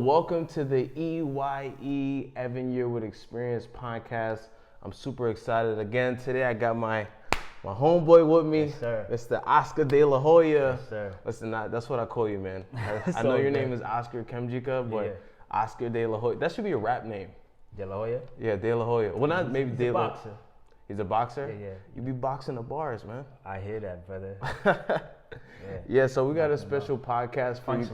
welcome to the E.Y.E EvanYearwood Experience podcast. I'm super excited. Again, today I got my homeboy with me, Yes, sir. Mr. Oscar De La Hoya. Yes, sir. Listen, that's what I call you, man. I So know your good. name is Oscar Kemjika, but Yeah. Oscar De La Hoya. That should be a rap name. De La Hoya? Yeah, De La Hoya. Well, not maybe He's De a La. boxer. He's a boxer? Yeah. You be boxing the bars, man. I hear that, brother. Yeah, so we got a special podcast for you.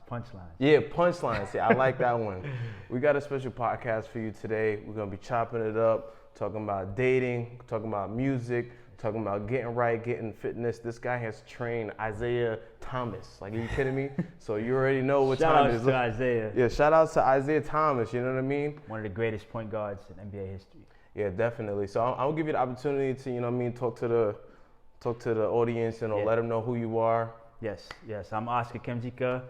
Punchlines. Yeah, punchlines. Yeah, I like that one. We got a special podcast for you today. We're gonna be chopping it up, talking about dating, talking about music, talking about getting right, getting fitness. This guy has trained Isaiah Thomas. Like, are you kidding me? So you already know what Shout time out it is. to Isaiah. Yeah, shout out to Isaiah Thomas. You know what I mean? One of the greatest point guards in NBA history. Yeah, definitely. So I'll give you the opportunity to, you know what I mean, talk to the audience, you know, Yeah. let them know who you are. Yes. I'm Oscar Kemjika.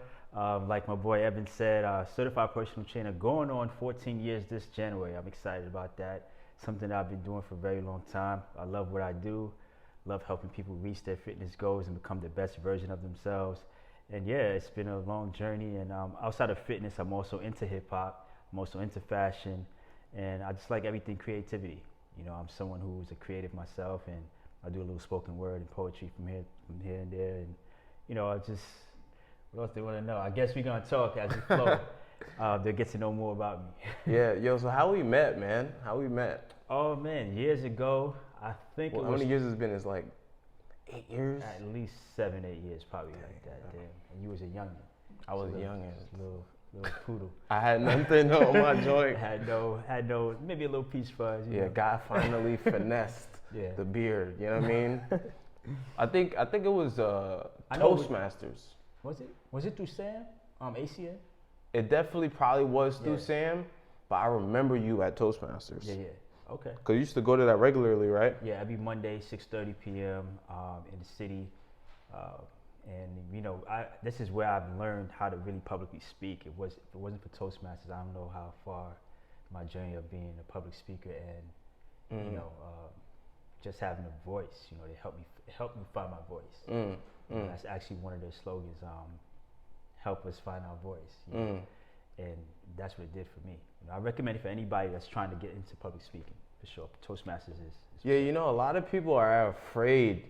Like my boy Evan said, certified personal trainer, going on 14 years this January. I'm excited about that. Something that I've been doing for a very long time. I love what I do. Love helping people reach their fitness goals and become the best version of themselves. And yeah, it's been a long journey. And outside of fitness, I'm also into hip hop. I'm also into fashion. And I just like everything creativity. You know, I'm someone who's a creative myself, and I do a little spoken word and poetry from here and there. And you know, I just, what else they want to know? I guess we're gonna talk as we flow. They'll get to know more about me. Yeah, yo, so how we met, man? How we met? Oh man, years ago, I think Well, it how was many years it's been? It's like 8 years? at least 7, 8 years, probably like that. Damn. And you was a youngin. I was So young. little poodle. I had nothing on my joint. had no, maybe a little peach fuzz. You Yeah, know. guy finally finessed Yeah. the beard. You know what I mean? I think it was I know we- Toastmasters. Was it through Sam? ACN? It definitely probably was through Yeah. Sam, but I remember you at Toastmasters. Yeah. Okay. Cause you used to go to that regularly, right? Yeah, every Monday, 6:30 p.m. In the city, and you know, this is where I've learned how to really publicly speak. If it wasn't for Toastmasters, I don't know how far my journey of being a public speaker and you know, just having a voice. You know, it helped me find my voice. That's actually one of their slogans. Help us find our voice. You know? And that's what it did for me. You know, I recommend it for anybody that's trying to get into public speaking, for sure. Toastmasters is Yeah, you know, a lot of people are afraid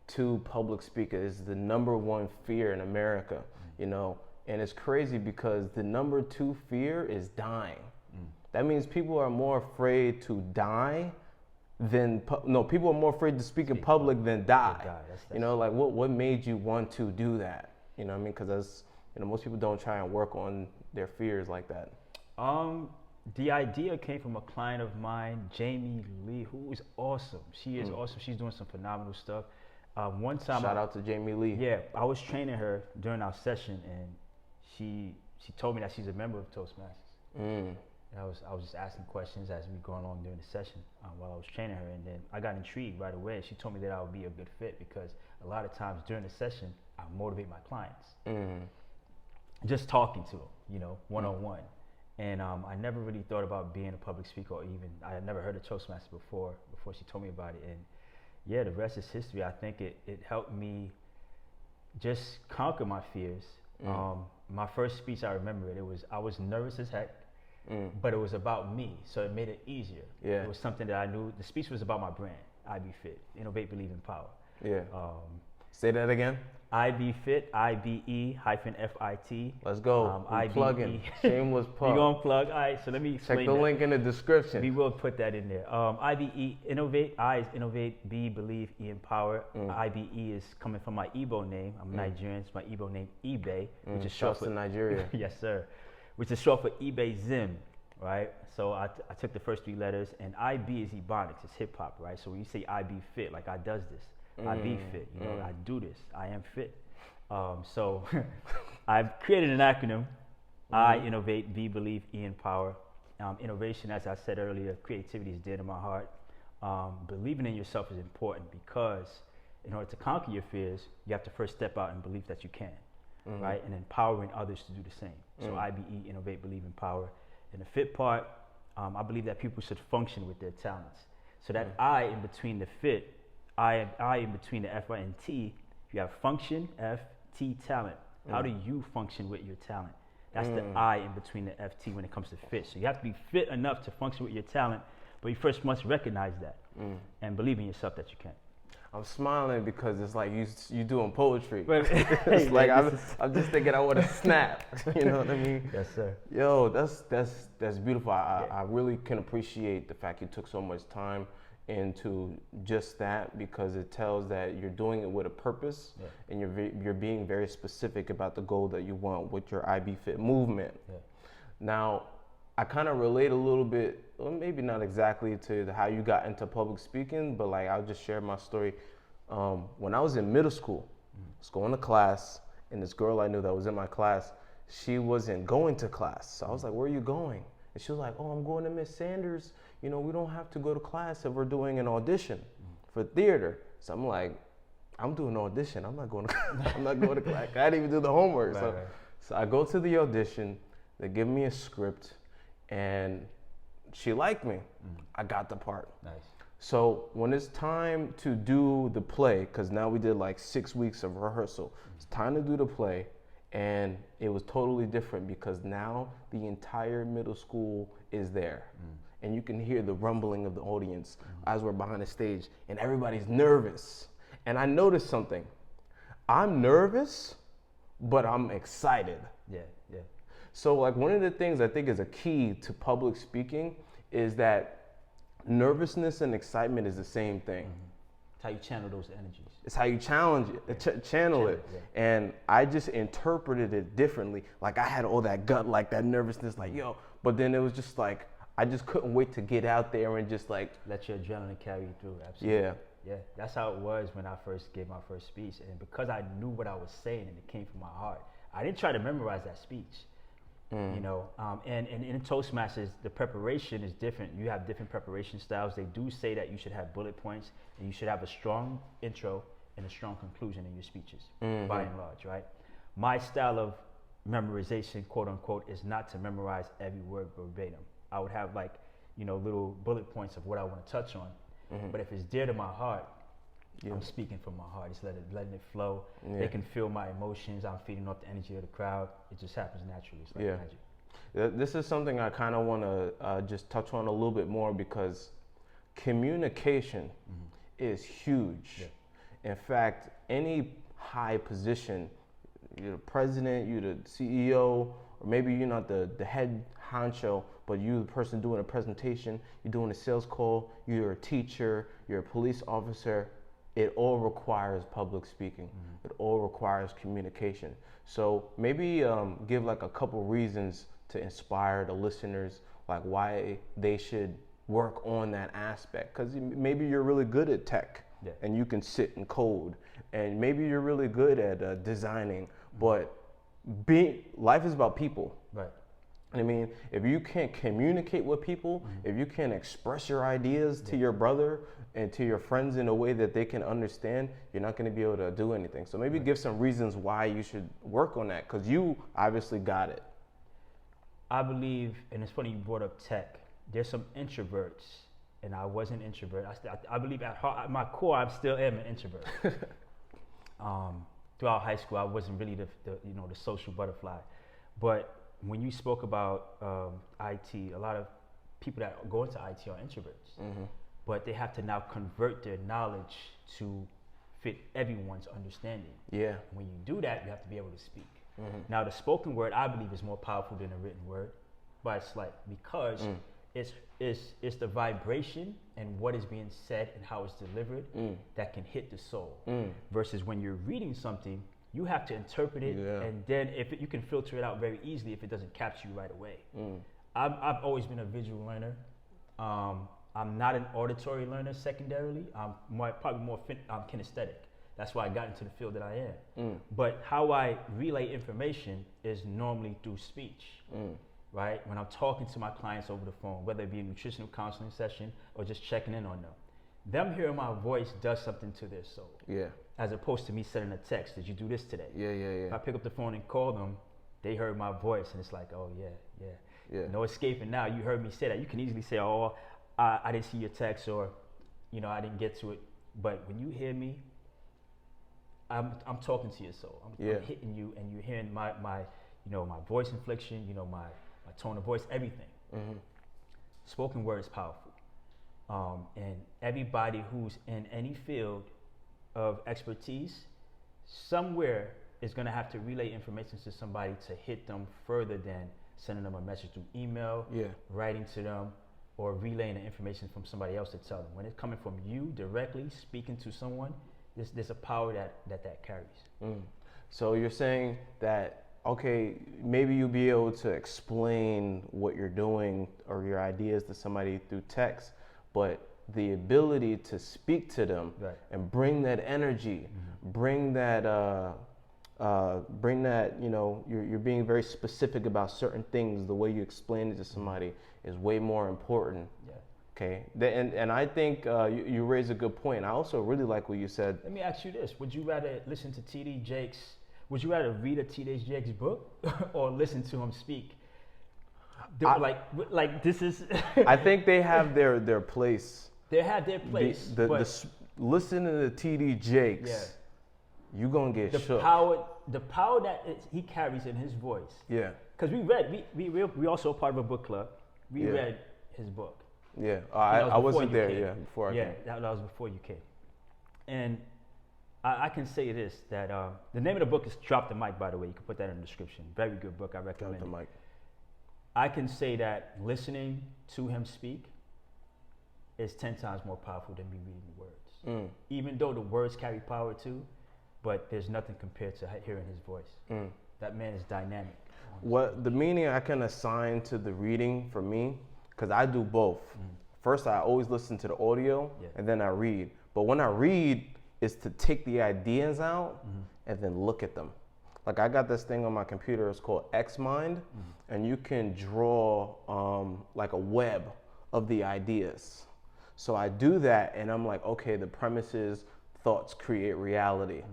to public speak. It's the number one fear in America, you know, and it's crazy because the number 2 fear is dying. That means people are more afraid to die than, people are more afraid to speak in public than die. That's You know, like what made you want to do that? You know what I mean? Because as you know, most people don't try and work on their fears like that. The idea came from a client of mine, Jamie Lee, who is awesome. She is awesome. She's doing some phenomenal stuff. One time, Shout out to Jamie Lee. Yeah, I was training her during our session, and she told me that she's a member of Toastmasters. And I was just asking questions as we going along during the session while I was training her, and then I got intrigued right away. She told me that I would be a good fit because a lot of times during the session, I motivate my clients. Just talking to them, you know, one-on-one. And I never really thought about being a public speaker, or even I had never heard of Toastmasters before she told me about it. And yeah, the rest is history. I think it helped me just conquer my fears. My first speech, I remember it. I was nervous as heck, but it was about me, so it made it easier. Yeah. It was something that I knew. The speech was about my brand, IBE-FIT, Innovate, Believe in Power. Yeah. Say that again. IBE-FIT, IBE-FIT. Let's go. I'm plugging. Shameless plug. We're going to plug. All right, so let me explain Check the link in the description. We will put that in there. IBE, Innovate. I is Innovate, B, Believe, E, Empower. IBE is coming from my Igbo name. I'm Nigerian. It's my Igbo name, eBay, which is short for Nigeria. Yes, sir. Which is short for eBay Zim, right? So I took the first 3 letters, and IB is Ebonics. It's hip hop, right? So when you say IB-FIT, like I does this. I be fit, you know, I do this, I am fit. So I've created an acronym, I innovate, B believe, E empower. Innovation, as I said earlier, creativity is dear to my heart. Believing in yourself is important because in order to conquer your fears, you have to first step out and believe that you can, right? And empowering others to do the same. So IBE, innovate, believe, empower. And the fit part, I believe that people should function with their talents. So that I in between the fit, I in between the F and T, you have function, F, T, talent. How do you function with your talent? That's the I in between the FT when it comes to fit. So you have to be fit enough to function with your talent, but you first must recognize that and believe in yourself that you can. I'm smiling because it's like you doing poetry. Right. It's like I'm just thinking I want to snap. You know what I mean? Yes, sir. Yo, that's beautiful. I really can appreciate the fact you took so much time into just that, because it tells that you're doing it with a purpose, and you're being very specific about the goal that you want with your IBE-FIT movement. Yeah. Now, I kind of relate a little bit, well, maybe not exactly to how you got into public speaking, but like I'll just share my story. When I was in middle school, I was going to class, and this girl I knew that was in my class, she wasn't going to class. So I was like, "Where are you going?" And she was like, "Oh, I'm going to Miss Sanders. You know, we don't have to go to class if we're doing an audition for theater." So I'm like, "I'm doing an audition. I'm not going to class. I didn't even do the homework." So I go to the audition. They give me a script, and she liked me. I got the part. Nice. So when it's time to do the play, because now we did like 6 weeks of rehearsal, it's time to do the play, and it was totally different because now the entire middle school is there. And you can hear the rumbling of the audience as we're behind the stage, and everybody's nervous. And I noticed something. I'm nervous, but I'm excited. Yeah. So like one of the things I think is a key to public speaking is that nervousness and excitement is the same thing. It's how you channel those energies. It's how you channel it. Yeah. And I just interpreted it differently. Like I had all that gut, like that nervousness, like yo. But then it was just like, I just couldn't wait to get out there and just like. Let your adrenaline carry you through, absolutely. Yeah, that's how it was when I first gave my first speech. And because I knew what I was saying and it came from my heart, I didn't try to memorize that speech. You know, and in Toastmasters, the preparation is different. You have different preparation styles. They do say that you should have bullet points and you should have a strong intro and a strong conclusion in your speeches, by and large, right? My style of memorization, quote unquote, is not to memorize every word verbatim. I would have like, you know, little bullet points of what I want to touch on. But if it's dear to my heart, I'm speaking from my heart. It's letting it flow. They can feel my emotions. I'm feeding off the energy of the crowd. It just happens naturally. It's like magic. This is something I kind of want to just touch on a little bit more, because communication is huge. In fact, any high position, you're the president, you're the CEO, or maybe you're not the head honcho, but you're the person doing a presentation, you're doing a sales call, you're a teacher, you're a police officer. It all requires public speaking. It all requires communication. So maybe give like a couple reasons to inspire the listeners, like why they should work on that aspect. Because maybe you're really good at tech and you can sit and code, and maybe you're really good at designing, but life is about people. Right. I mean, if you can't communicate with people, if you can't express your ideas to your brother and to your friends in a way that they can understand, you're not going to be able to do anything. So maybe give some reasons why you should work on that, because you obviously got it. I believe, and it's funny you brought up tech, there's some introverts, and I was an introvert. I believe at heart, at my core, I still am an introvert. Throughout high school, I wasn't really the social butterfly. But when you spoke about IT, a lot of people that go into IT are introverts, but they have to now convert their knowledge to fit everyone's understanding. Yeah. When you do that, you have to be able to speak. Now, the spoken word, I believe, is more powerful than the written word, but it's like because it's the vibration and what is being said and how it's delivered that can hit the soul. Versus when you're reading something, you have to interpret it, and then you can filter it out very easily if it doesn't capture you right away. I've always been a visual learner. I'm not an auditory learner secondarily. I'm probably more kinesthetic. That's why I got into the field that I am. But how I relay information is normally through speech, right? When I'm talking to my clients over the phone, whether it be a nutritional counseling session or just checking in on them hearing my voice does something to their soul. Yeah. As opposed to me sending a text, did you do this today? Yeah. If I pick up the phone and call them, they heard my voice, and it's like, oh yeah. No escaping now. You heard me say that. You can easily say, oh, I didn't see your text, or, I didn't get to it. But when you hear me, I'm talking to your soul. I'm hitting you, and you're hearing my my voice inflection, my tone of voice, everything. Spoken word is powerful. And everybody who's in any field of expertise, somewhere is going to have to relay information to somebody to hit them further than sending them a message through email, writing to them, or relaying the information from somebody else to tell them. When it's coming from you directly, speaking to someone, there's a power that carries. So you're saying that, okay, maybe you'll be able to explain what you're doing or your ideas to somebody through text, but the ability to speak to them and bring that energy, bring that, you're being very specific about certain things, the way you explain it to somebody is way more important. Okay, and I think you raise a good point. I also really like what you said. Let me ask you this: would you rather listen to T.D. Jakes? Would you rather read a T.D. Jakes book or listen to him speak? This is. I think they have their place. They have their place. Listening to T.D. Jakes, you gonna get shook. The power that he carries in his voice. Yeah. Because we also part of a book club. We read his book. Yeah, I wasn't there. Yeah, before I came. That was before you came. And I can say this, that the name of the book is Drop the Mic, by the way. You can put that in the description. Very good book. I recommend it. Drop the Mic. I can say that listening to him speak is 10 times more powerful than me reading the words. Even though the words carry power too, but there's nothing compared to hearing his voice. That man is dynamic. What the meaning I can assign to the reading for me, because I do both. First, I always listen to the audio, and then I read. But when I read, is to take the ideas out and then look at them. Like I got this thing on my computer, it's called Xmind, and you can draw like a web of the ideas. So I do that, and I'm like, okay, the premise is thoughts create reality.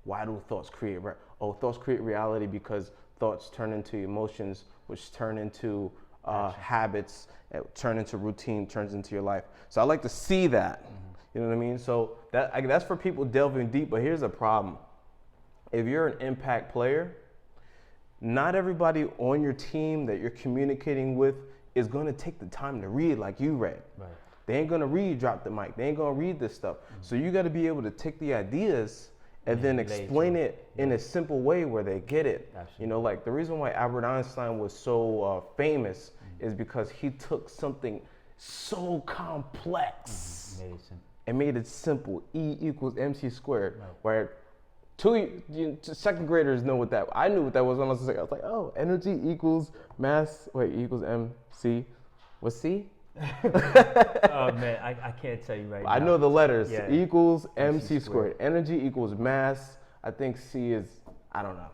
Why do thoughts create thoughts create reality because thoughts turn into emotions, which turn into habits, turn into routine, turns into your life. So I like to see that. You know what I mean? So that's for people delving deep. But here's the problem: if you're an impact player, not everybody on your team that you're communicating with is going to take the time to read like you read. They ain't going to read Drop the Mic. They ain't going to read this stuff. So you got to be able to take the ideas and then explain it in a simple way where they get it. Absolutely. Like the reason why Albert Einstein was so famous is because he took something so complex and made it simple. E equals MC squared. Where second graders know what that. I knew what that was when I was like, oh, energy equals mass. Equals MC. What's C? Oh man, I can't tell you right now. I know the letters. Equals MC squared. Energy equals mass. I think C is, I don't know.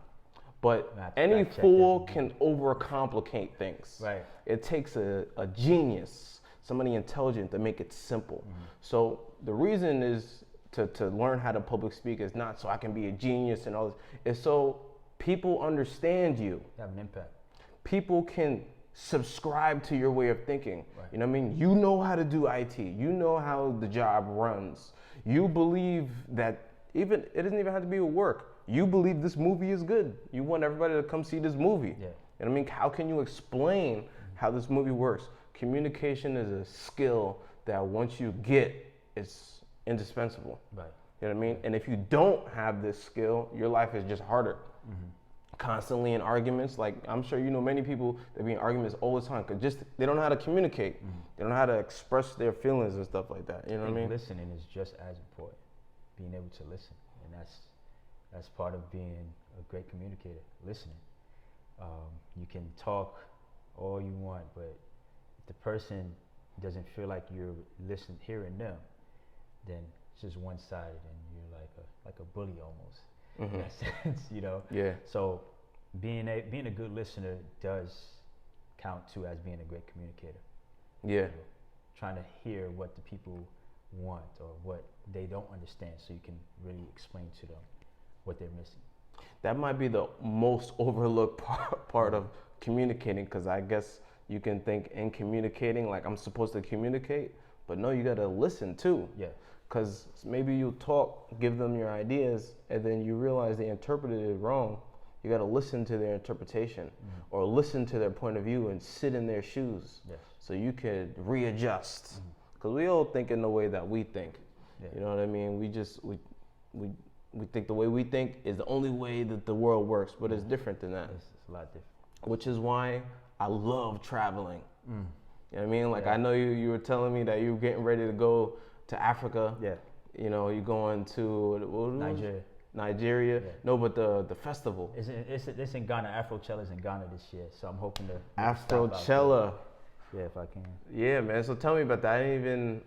But any fool can overcomplicate things. It takes a genius, somebody intelligent to make it simple. So the reason is to learn how to public speak is not so I can be a genius and all this. It's so people understand you. Have an impact. People can subscribe to your way of thinking. You know what I mean? You know how to do IT. You know how the job runs. You believe that it doesn't even have to be a work. You believe this movie is good. You want everybody to come see this movie. You know what I mean? How can you explain how this movie works? Communication is a skill that once you get, it's indispensable. You know what I mean? And if you don't have this skill, your life is just harder. Constantly in arguments, like I'm sure you know many people that be in arguments all the time because they don't know how to communicate. They don't know how to express their feelings and stuff like that. You know what I mean? Listening is just as important. Being able to listen, and that's part of being a great communicator. Listening. You can talk all you want, but if the person doesn't feel like you're hearing them, then it's just one-sided, and you're like a bully almost. In that sense, So being a good listener does count too as being a great communicator. Trying to hear what the people want or what they don't understand, so you can really explain to them what they're missing. That might be the most overlooked part of communicating, because I guess you can think in communicating like I'm supposed to communicate, but no, you gotta listen too. Because maybe you talk, give them your ideas, and then you realize they interpreted it wrong. You got to listen to their interpretation or listen to their point of view and sit in their shoes so you could readjust. Because we all think in the way that we think. You know what I mean? We think the way we think is the only way that the world works, but it's different than that. It's a lot different. Which is why I love traveling. You know what I mean? Like I know you were telling me that you were getting ready to go to Africa. Yeah. You know, you're going to Nigeria. Yeah. No, but the festival. It's in Ghana. Afrochella's in Ghana this year, so I'm hoping to. Afrochella. Yeah, if I can. Yeah, man. So tell me about that.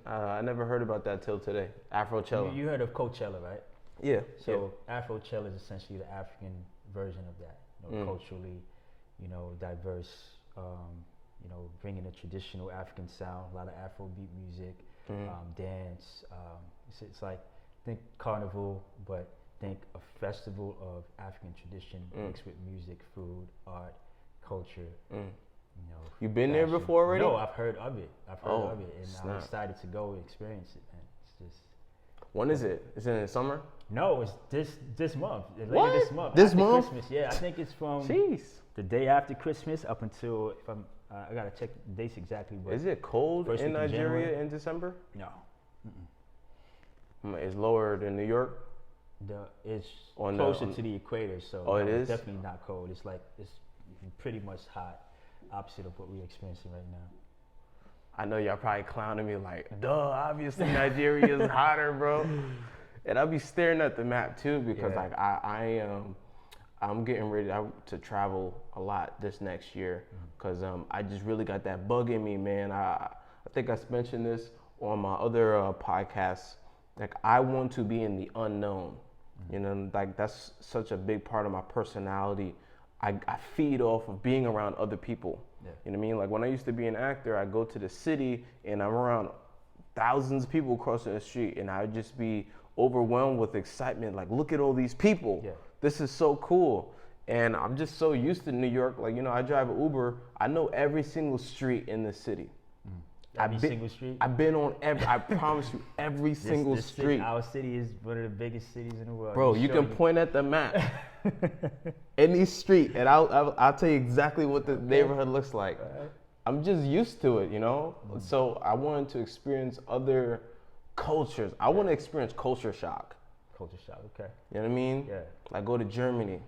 I never heard about that till today. Afrochella. You heard of Coachella, right? Yeah. So Afrochella is essentially the African version of that. You know, culturally, diverse. Bringing a traditional African sound, a lot of Afrobeat music, dance. It's like think carnival, but think a festival of African tradition mixed with music, food, art, culture. You been there before already? No, I've heard of it. And I'm excited to go and experience it, man. It's just. When is it? Is it in the summer? No, it's this month. What? This month. This after month? Christmas. Yeah, I think it's from the day after Christmas up until I gotta check the dates exactly. But is it cold in Nigeria in December? No. It's lower than New York. It's closer to the equator, so it is definitely not cold. It's pretty much hot, opposite of what we're experiencing right now. I know y'all probably clowning me like, duh, obviously Nigeria is hotter, bro. And I'll be staring at the map too because like I'm getting ready to travel a lot this next year because I just really got that bug in me, man. I think I mentioned this on my other podcasts. Like I want to be in the unknown, you know, like that's such a big part of my personality. I feed off of being around other people. You know what I mean? Like when I used to be an actor, I go to the city and I'm around thousands of people crossing the street and I'd just be overwhelmed with excitement. Like, look at all these people. This is so cool. And I'm just so used to New York. Like, you know, I drive an Uber. I know every single street in the city. Every single street? I've been on I promise you, every single street. Our city is one of the biggest cities in the world. Bro, you can point at the map. Any street, and I'll tell you exactly what the neighborhood looks like. I'm just used to it, you know? So I wanted to experience other cultures. I want to experience culture shock. Culture shock, okay. You know what I mean? Yeah. Like go to Germany.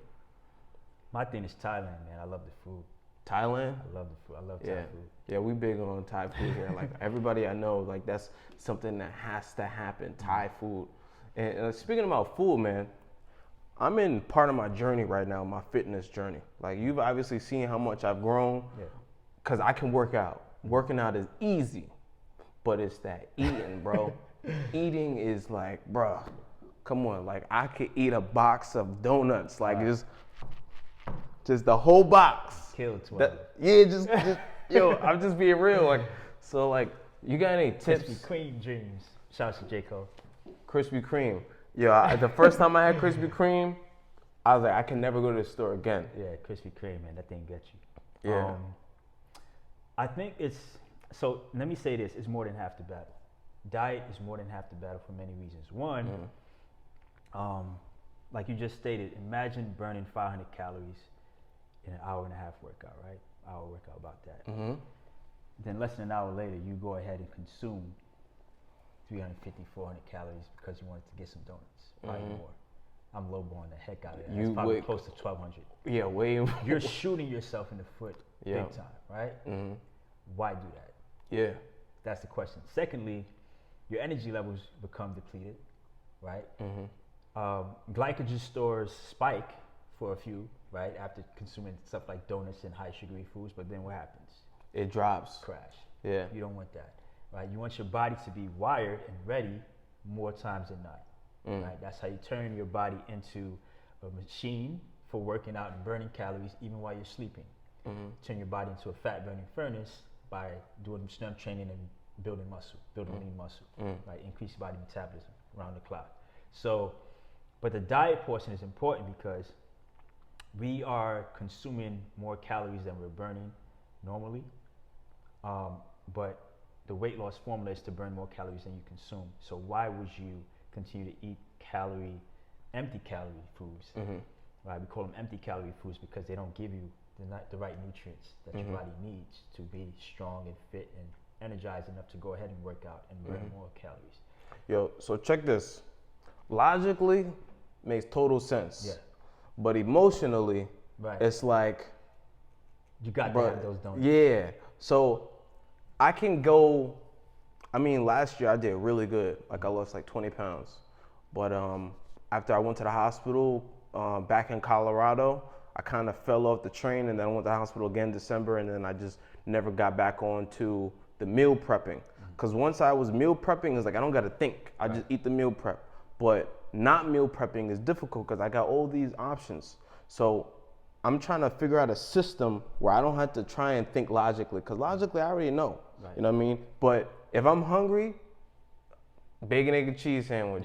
My thing is Thailand, man. I love the food. Thailand? I love the food. I love Thai food. Yeah, we big on Thai food here. Like everybody I know, like that's something that has to happen. Thai food. And speaking about food, man, I'm in part of my journey right now, my fitness journey. Like you've obviously seen how much I've grown because I can work out. Working out is easy, but it's that eating, bro. Eating is like, bro, come on. Like I could eat a box of donuts, like just the whole box. Kill 12. Just yo, I'm just being real. Like, so like, you got any tips? Krispy Kreme dreams. Shout out to J. Cole. Krispy Kreme. Yeah, the first time I had Krispy Kreme, I was like, I can never go to the store again. Yeah, Krispy Kreme, man, that thing gets you. Yeah. I think so let me say this, it's more than half the battle. Diet is more than half the battle for many reasons. One, like you just stated, imagine burning 500 calories in an hour and a half workout, right? Hour workout, about that. Then less than an hour later, you go ahead and consume 350, 400 calories because you wanted to get some donuts, probably more. I'm lowballing the heck out of that. It's probably close to 1,200. Yeah, way more. You're shooting yourself in the foot big time, right? Why do that? Yeah. That's the question. Secondly, your energy levels become depleted, right? Glycogen stores spike for a few, right, after consuming stuff like donuts and high sugary foods, but then what happens? It drops. Crash. Yeah. You don't want that, right? You want your body to be wired and ready more times than not, right? That's how you turn your body into a machine for working out and burning calories even while you're sleeping. Turn your body into a fat burning furnace by doing strength training and building muscle, building lean muscle, right? Increase body metabolism around the clock. So, but the diet portion is important because we are consuming more calories than we're burning normally. But the weight loss formula is to burn more calories than you consume. So why would you continue to eat empty calorie foods right? We call them empty calorie foods because they don't give you the right nutrients that your body needs to be strong and fit and energized enough to go ahead and work out and burn more calories. Yo, so check this. Logically, makes total sense. Yeah. But emotionally, it's like, you got to have those, don't you? Yeah. So I can go. I mean, last year I did really good. Like I lost like 20 pounds. But after I went to the hospital back in Colorado, I kind of fell off the train, and then I went to the hospital again in December, and then I just never got back on to the meal prepping. Because once I was meal prepping, it's like I don't got to think. I just eat the meal prep. But not meal prepping is difficult because I got all these options. So I'm trying to figure out a system where I don't have to try and think logically, because logically I already know. You know what I mean? But if I'm hungry, bacon, egg, and cheese sandwich.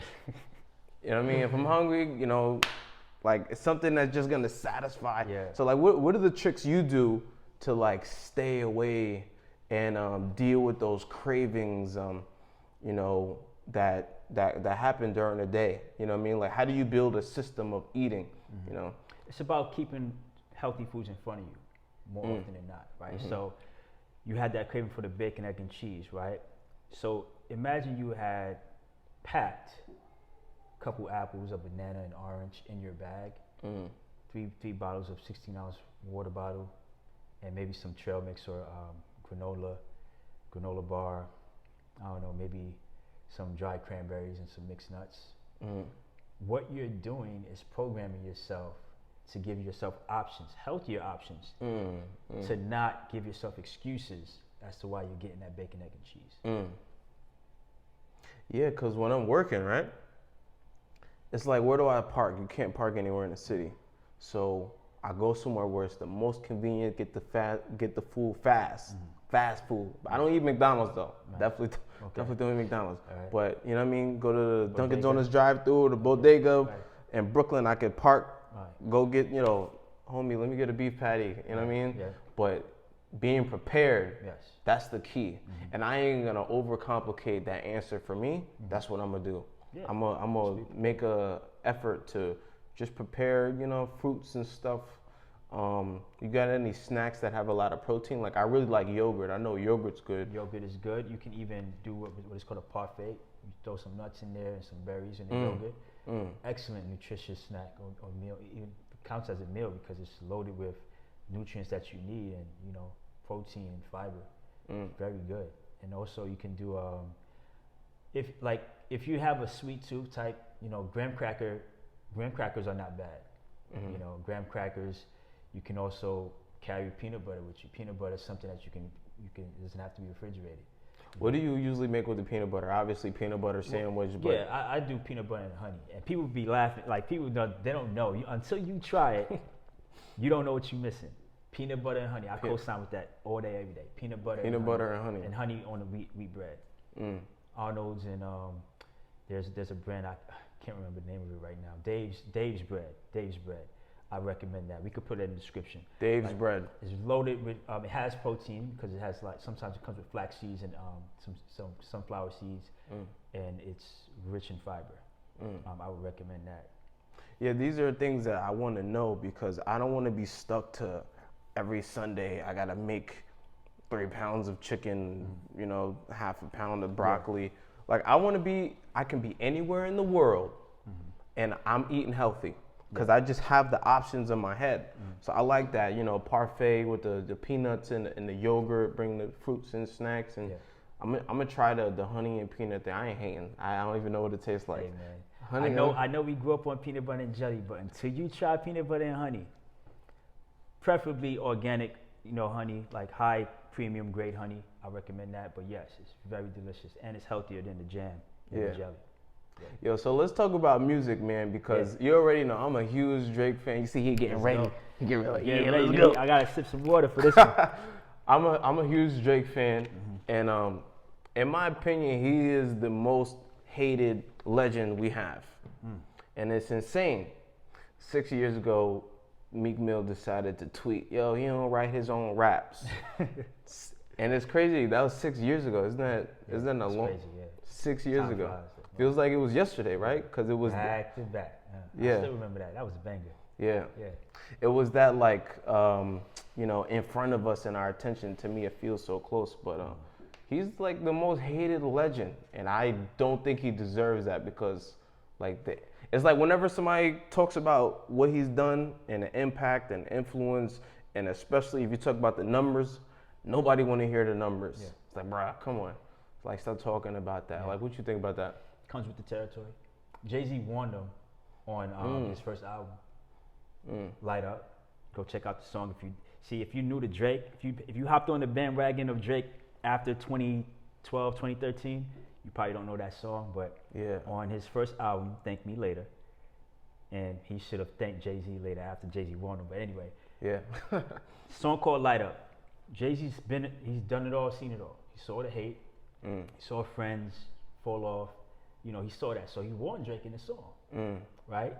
You know what I mean? If I'm hungry, you know, like it's something that's just gonna satisfy. So like, what are the tricks you do to like stay away and deal with those cravings, you know, that happen during the day? You know what I mean? Like, how do you build a system of eating? You know, it's about keeping healthy foods in front of you more often than not, right? So you had that craving for the bacon, egg, and cheese, right? So imagine you had packed a couple apples, a banana, and orange in your bag, three bottles of 16-ounce water bottle, and maybe some trail mix or granola bar. I don't know, maybe some dried cranberries and some mixed nuts. What you're doing is programming yourself to give yourself options, healthier options, to not give yourself excuses as to why you're getting that bacon, egg, and cheese. Yeah, because when I'm working, right, it's like, where do I park? You can't park anywhere in the city. So I go somewhere where it's the most convenient, get the food fast, fast food. I don't eat McDonald's though. Definitely don't eat McDonald's. But you know what I mean? Go to the Dunkin' Donuts drive-through, the bodega in Brooklyn. I could park, go get, you know, homie, let me get a beef patty. You know what I mean? But being prepared, that's the key. And I ain't gonna overcomplicate that answer for me. That's what I'm gonna do. I'm gonna make a effort to just prepare, you know, fruits and stuff. You got any snacks that have a lot of protein? Like, I really like yogurt. I know yogurt's good. Yogurt is good. You can even do what is called a parfait. You throw some nuts in there and some berries in the yogurt. Excellent nutritious snack or meal. It counts as a meal because it's loaded with nutrients that you need and, you know, protein and fiber. Very good. And also you can do if you have a sweet tooth type, you know, graham crackers are not bad. You know, graham crackers. You can also carry peanut butter with you. Peanut butter is something that you can it doesn't have to be refrigerated. What do you usually make with the peanut butter? Obviously peanut butter sandwich. But yeah, I do peanut butter and honey, and people be laughing. Like, people they don't know until you try it. You don't know what you're missing. Peanut butter and honey. I co-sign with that all day, every day. Peanut butter and honey. And honey on the wheat bread. Arnold's and there's a brand I can't remember the name of it right now. Dave's bread. I recommend that. We could put it in the description. Dave's bread. It's loaded with it has protein because it has, like, sometimes it comes with flax seeds and some sunflower seeds, and it's rich in fiber. I would recommend that. Yeah, these are things that I want to know because I don't want to be stuck to every Sunday I gotta make 3 pounds of chicken, you know, half a pound of broccoli. Like, I can be anywhere in the world and I'm eating healthy because I just have the options in my head. So I like that, you know, parfait with the peanuts and the yogurt, bring the fruits and snacks. And I'm gonna try the honey and peanut thing. I ain't hating. I don't even know what it tastes like. Hey, man. Honey, I know we grew up on peanut butter and jelly, but until you try peanut butter and honey, preferably organic, you know, honey, like high premium grade honey, I recommend that. But yes, it's very delicious and it's healthier than the jam and the jelly. Yo, so let's talk about music, man, because you already know I'm a huge Drake fan. You see, he getting ready. He getting ready. Let's go. I gotta sip some water for this one. I'm a huge Drake fan, and in my opinion, he is the most hated legend we have, and it's insane. 6 years ago, Meek Mill decided to tweet, "Yo, he don't write his own raps," and it's crazy. That was 6 years ago. Isn't that a long? Crazy, 6 years ago. Feels like it was yesterday, right? Because it was back to back. I still remember that. That was a banger. Yeah. Yeah. It was that like, you know, in front of us and our attention. To me, it feels so close, but he's like the most hated legend, and I don't think he deserves that because, like, it's like whenever somebody talks about what he's done and the impact and influence, and especially if you talk about the numbers, nobody want to hear the numbers. Yeah. It's like, bruh, come on. It's like, stop talking about that. Yeah. Like, what you think about that? Comes with the territory. Jay-Z warned him on his first album, Light Up. Go check out the song. If you knew to Drake, if you hopped on the bandwagon of Drake after 2012, 2013, you probably don't know that song, but Yeah. on his first album, Thank Me Later, and he should have thanked Jay-Z later after Jay-Z warned him. But anyway, Yeah. song called Light Up. Jay-Z's he's done it all, seen it all. He saw the hate, he saw friends fall off. You know, he saw that, so he warned Drake in the song, right?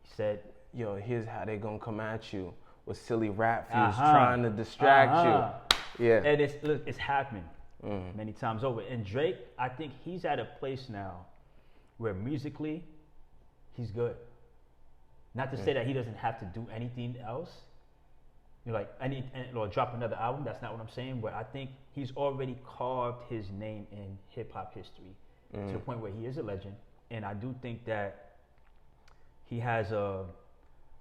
He said, yo, here's how they gonna come at you with silly rap views trying to distract you. Yeah. And it's happened many times over. And Drake, I think he's at a place now where musically, he's good. Not to say that he doesn't have to do anything else. You're like, or drop another album. That's not what I'm saying. But I think he's already carved his name in hip hop history to the point where he is a legend. And I do think that he has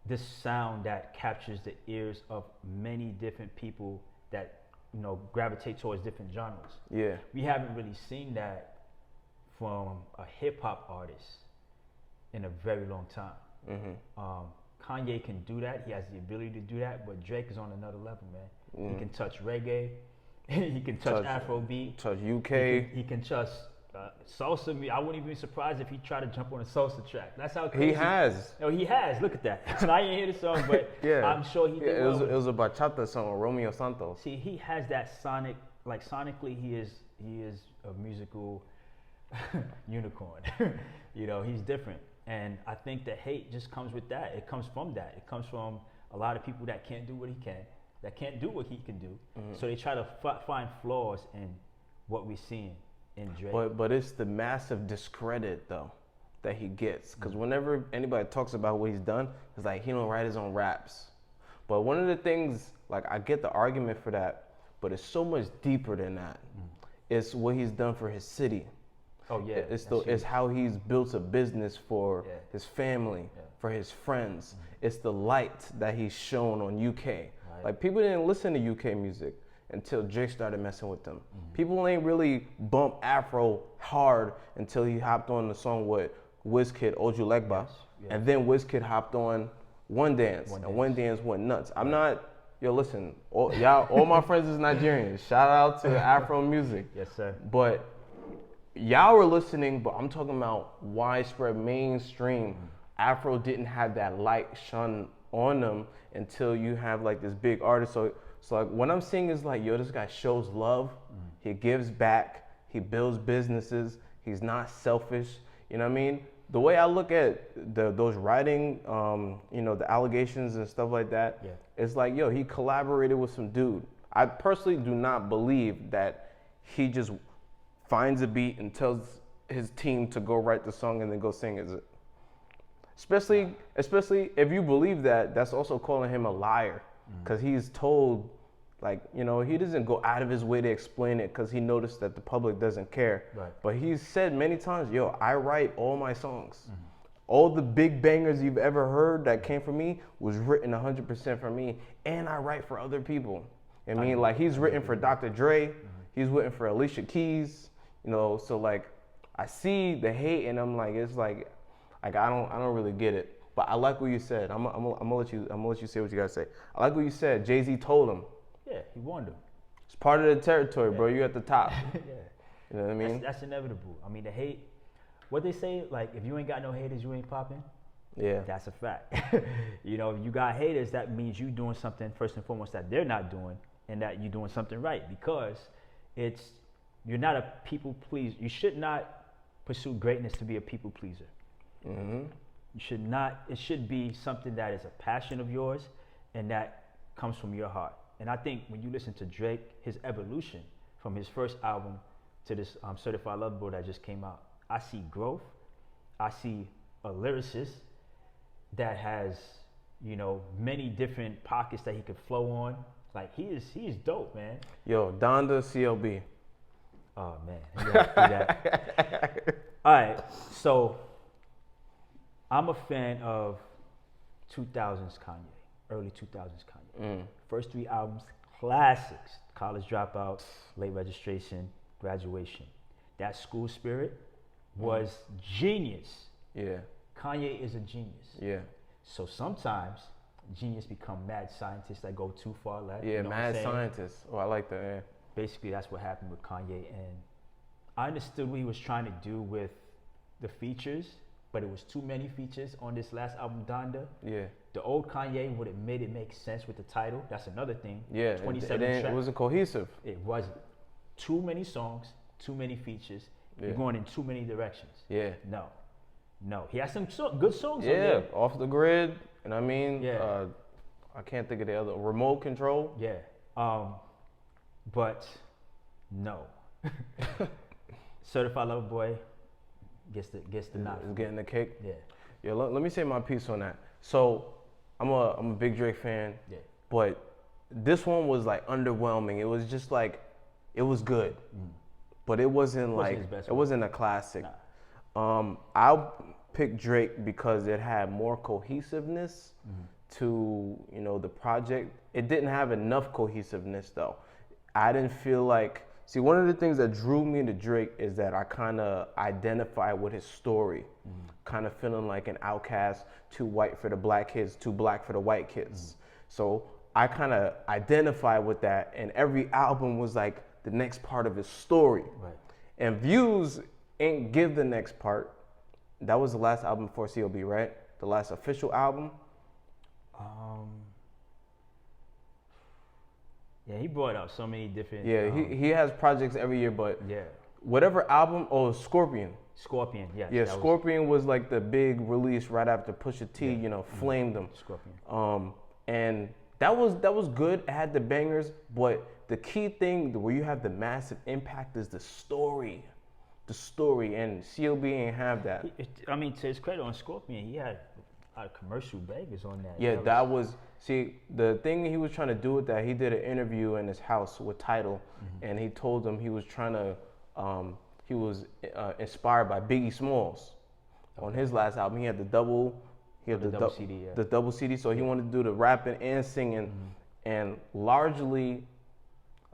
this sound that captures the ears of many different people that, you know, gravitate towards different genres. Yeah. We haven't really seen that from a hip hop artist in a very long time. Kanye can do that. He has the ability to do that, but Drake is on another level, man. He can touch reggae. He can touch Afrobeat. Touch UK. He can touch salsa. I wouldn't even be surprised if he tried to jump on a salsa track. That's how crazy. He has. Oh, he has. Look at that. And I ain't hear the song, but Yeah. I'm sure he did well. It was a bachata song, Romeo Santos. See, he has that sonic, like sonically, he is a musical unicorn. You know, he's different. And I think the hate just comes with that. It comes from that. It comes from a lot of people that can't do what he can, that can't do what he can do. So they try to find flaws in what we're seeing in Drake. But it's the massive discredit, though, that he gets. Because whenever anybody talks about what he's done, it's like he don't write his own raps. But one of the things, like, I get the argument for that, but it's so much deeper than that. It's what he's done for his city. Oh, yeah. It's how he's built a business for his family, Yeah. for his friends. It's the light that he's shown on UK. Like, people didn't listen to UK music until Drake started messing with them. People ain't really bump Afro hard until he hopped on the song with Wizkid, Oju Legba. And then Wizkid hopped on One Dance, and One Dance went nuts. I'm not, listen, all my friends is Nigerians. Shout out to Afro music. Yes, sir. But y'all were listening, but I'm talking about widespread mainstream. Afro didn't have that light shone on them until you have like this big artist. So like what I'm seeing is like, this guy shows love. He gives back. He builds businesses. He's not selfish. You know what I mean? The way I look at those writing, the allegations and stuff like that, it's like, he collaborated with some dude. I personally do not believe that he just finds a beat and tells his team to go write the song and then go sing it. Especially if you believe that, that's also calling him a liar. Because he's told, he doesn't go out of his way to explain it because he noticed that the public doesn't care. Right. But he's said many times, I write all my songs. All the big bangers you've ever heard that came from me was written 100% for me. And I write for other people. I mean, he's written for Dr. Dre. He's written for Alicia Keys. So like, I see the hate and I'm like, it's like I don't really get it. But I like what you said. I'm gonna let you say what you gotta say. I like what you said. Jay-Z told him. Yeah, he warned him. It's part of the territory, bro. You're at the top. Yeah. You know what I mean? That's inevitable. I mean, the hate. What they say, like, if you ain't got no haters, you ain't popping. Yeah. That's a fact. If you got haters, that means you doing something first and foremost that they're not doing, and that you're doing something right, because you're not a people pleaser. You should not pursue greatness to be a people pleaser. You should not. It should be something that is a passion of yours and that comes from your heart. And I think when you listen to Drake, his evolution from his first album to this Certified Lover Boy that just came out, I see growth. I see a lyricist that has, you know, many different pockets that he could flow on. Like he is dope, man. Yo, Donda CLB. Oh man, you gotta do that. All right, so I'm a fan of 2000s Kanye, early 2000s Kanye. First 3 albums, classics. College Dropout, Late Registration, Graduation. That school spirit was genius. Yeah. Kanye is a genius. Yeah. So sometimes genius become mad scientists that go too far left. Yeah, you know mad scientists. Oh, I like that. Yeah. Basically, that's what happened with Kanye, and I understood what he was trying to do with the features, but it was too many features on this last album, Donda. Yeah. The old Kanye would have made it make sense with the title. That's another thing. Yeah. 27 It wasn't cohesive. It wasn't. Too many songs, too many features. Yeah. You're going in too many directions. Yeah. No. He has some good songs on Yeah, there. Off the Grid, and I mean, Yeah. I can't think of the other. Remote Control. Yeah. But no. Certified Lover Boy gets the knock. Is getting the cake. Yeah. Yeah. Let me say my piece on that. So, I'm a big Drake fan. Yeah. But this one was like underwhelming. It was just like, it was good, but it wasn't like his best it one. wasn't a classic. Nah. I'll pick Drake because it had more cohesiveness to, you know, the project. It didn't have enough cohesiveness though. I didn't feel like, see, one of the things that drew me to Drake is that I kind of identify with his story, kind of feeling like an outcast, too white for the black kids, too black for the white kids. So I kind of identify with that, and every album was like the next part of his story. Right. And Views ain't give the next part. That was the last album before CLB, right? The last official album. Yeah, he brought out so many different. Yeah, he has projects every year, but Yeah. whatever album, Scorpion. Scorpion, yes. Yeah, that Scorpion was like the big release right after Pusha T, you know, flamed them. Scorpion. And that was good. It had the bangers, but the key thing where you have the massive impact is the story. The story, and CLB ain't have that. I mean, to his credit on Scorpion, he had commercial bangers on that. Yeah, that was, see, the thing he was trying to do with that, he did an interview in his house with Tidal, and he told them he was trying to, he was inspired by Biggie Smalls. On his last album, he had the double CD, yeah. the double CD, so he wanted to do the rapping and singing, and largely,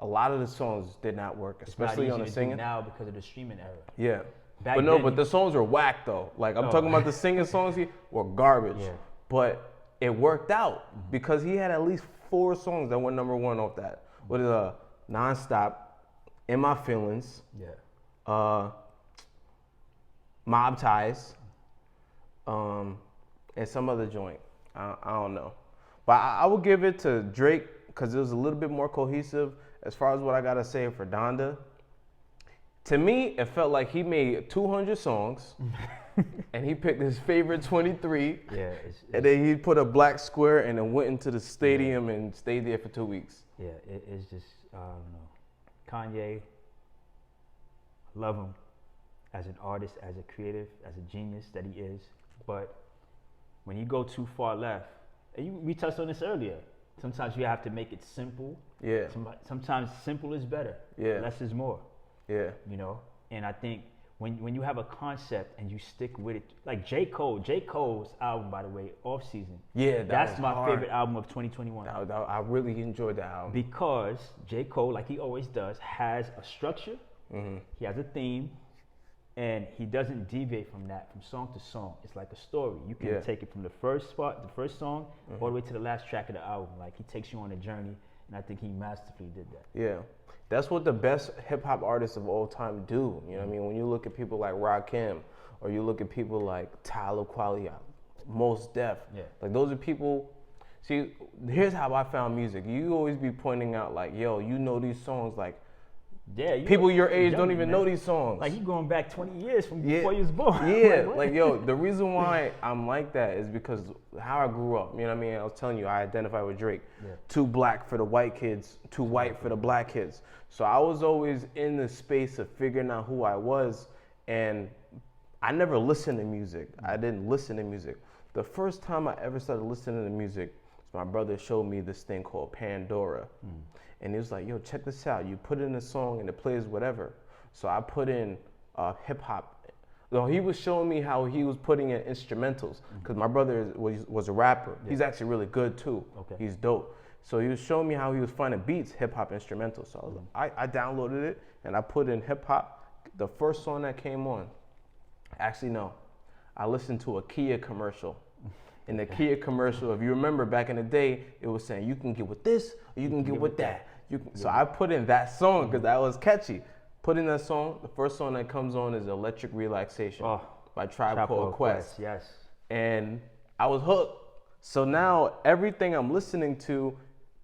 a lot of the songs did not work, especially on the singing. Now because of the streaming era. Yeah. Back But no, then, but the songs were whack though. Like I'm talking about the singing songs here were garbage. Yeah. But it worked out because he had at least 4 songs that went #1 off that. What is Nonstop, In My Feelings, Yeah. Mob Ties, and some other joint. I don't know. But I would give it to Drake because it was a little bit more cohesive. As far as what I gotta say for Donda, to me, it felt like he made 200 songs, and he picked his favorite 23, Yeah. and then he put a black square and then went into the stadium and stayed there for 2 weeks. Yeah, it's just, I don't know. Kanye, love him as an artist, as a creative, as a genius that he is. But when you go too far left, and we touched on this earlier, sometimes you have to make it simple. Yeah. Sometimes simple is better. Yeah. Less is more. Yeah. You know? And I think when you have a concept and you stick with it, like J. Cole's album, by the way, Off Season. Yeah, that's my hard. favorite album of 2021. I really enjoyed that album. Because J. Cole, like he always does, has a structure, he has a theme, and he doesn't deviate from that from song to song. It's like a story. You can take it from the first song, all the way to the last track of the album. Like he takes you on a journey, and I think he masterfully did that. Yeah. That's what the best hip hop artists of all time do. You know what I mean? When you look at people like Rakim, or you look at people like Tyler Qualia, Mos Def, like those are people. See, here's how I found music. You always be pointing out like, yo, you know these songs, like people your age don't even know these songs. Like you going back 20 years from before you was born. Yeah, like yo, the reason why I'm like that is because how I grew up. You know what I mean? I was telling you, I identify with Drake. Too black for the white kids, too white for the black kids. So I was always in the space of figuring out who I was, and I never listened to music. I didn't listen to music. The first time I ever started listening to music, my brother showed me this thing called Pandora. And he was like, yo, check this out. You put in a song and it plays whatever. So I put in hip hop. No, he was showing me how he was putting in instrumentals, because my brother was a rapper. Yeah. He's actually really good too. Okay. He's dope. So he was showing me how he was finding beats, hip hop instrumentals. So I was like, I downloaded it and I put in hip hop. The first song that came on, actually no, I listened to a Kia commercial. In the Kia commercial, if you remember back in the day, it was saying you can get with this or you can get with that. So I put in that song because that was catchy. Put in that song. The first song that comes on is Electric Relaxation by Tribe Called Quest. Yes. And I was hooked. So now everything I'm listening to,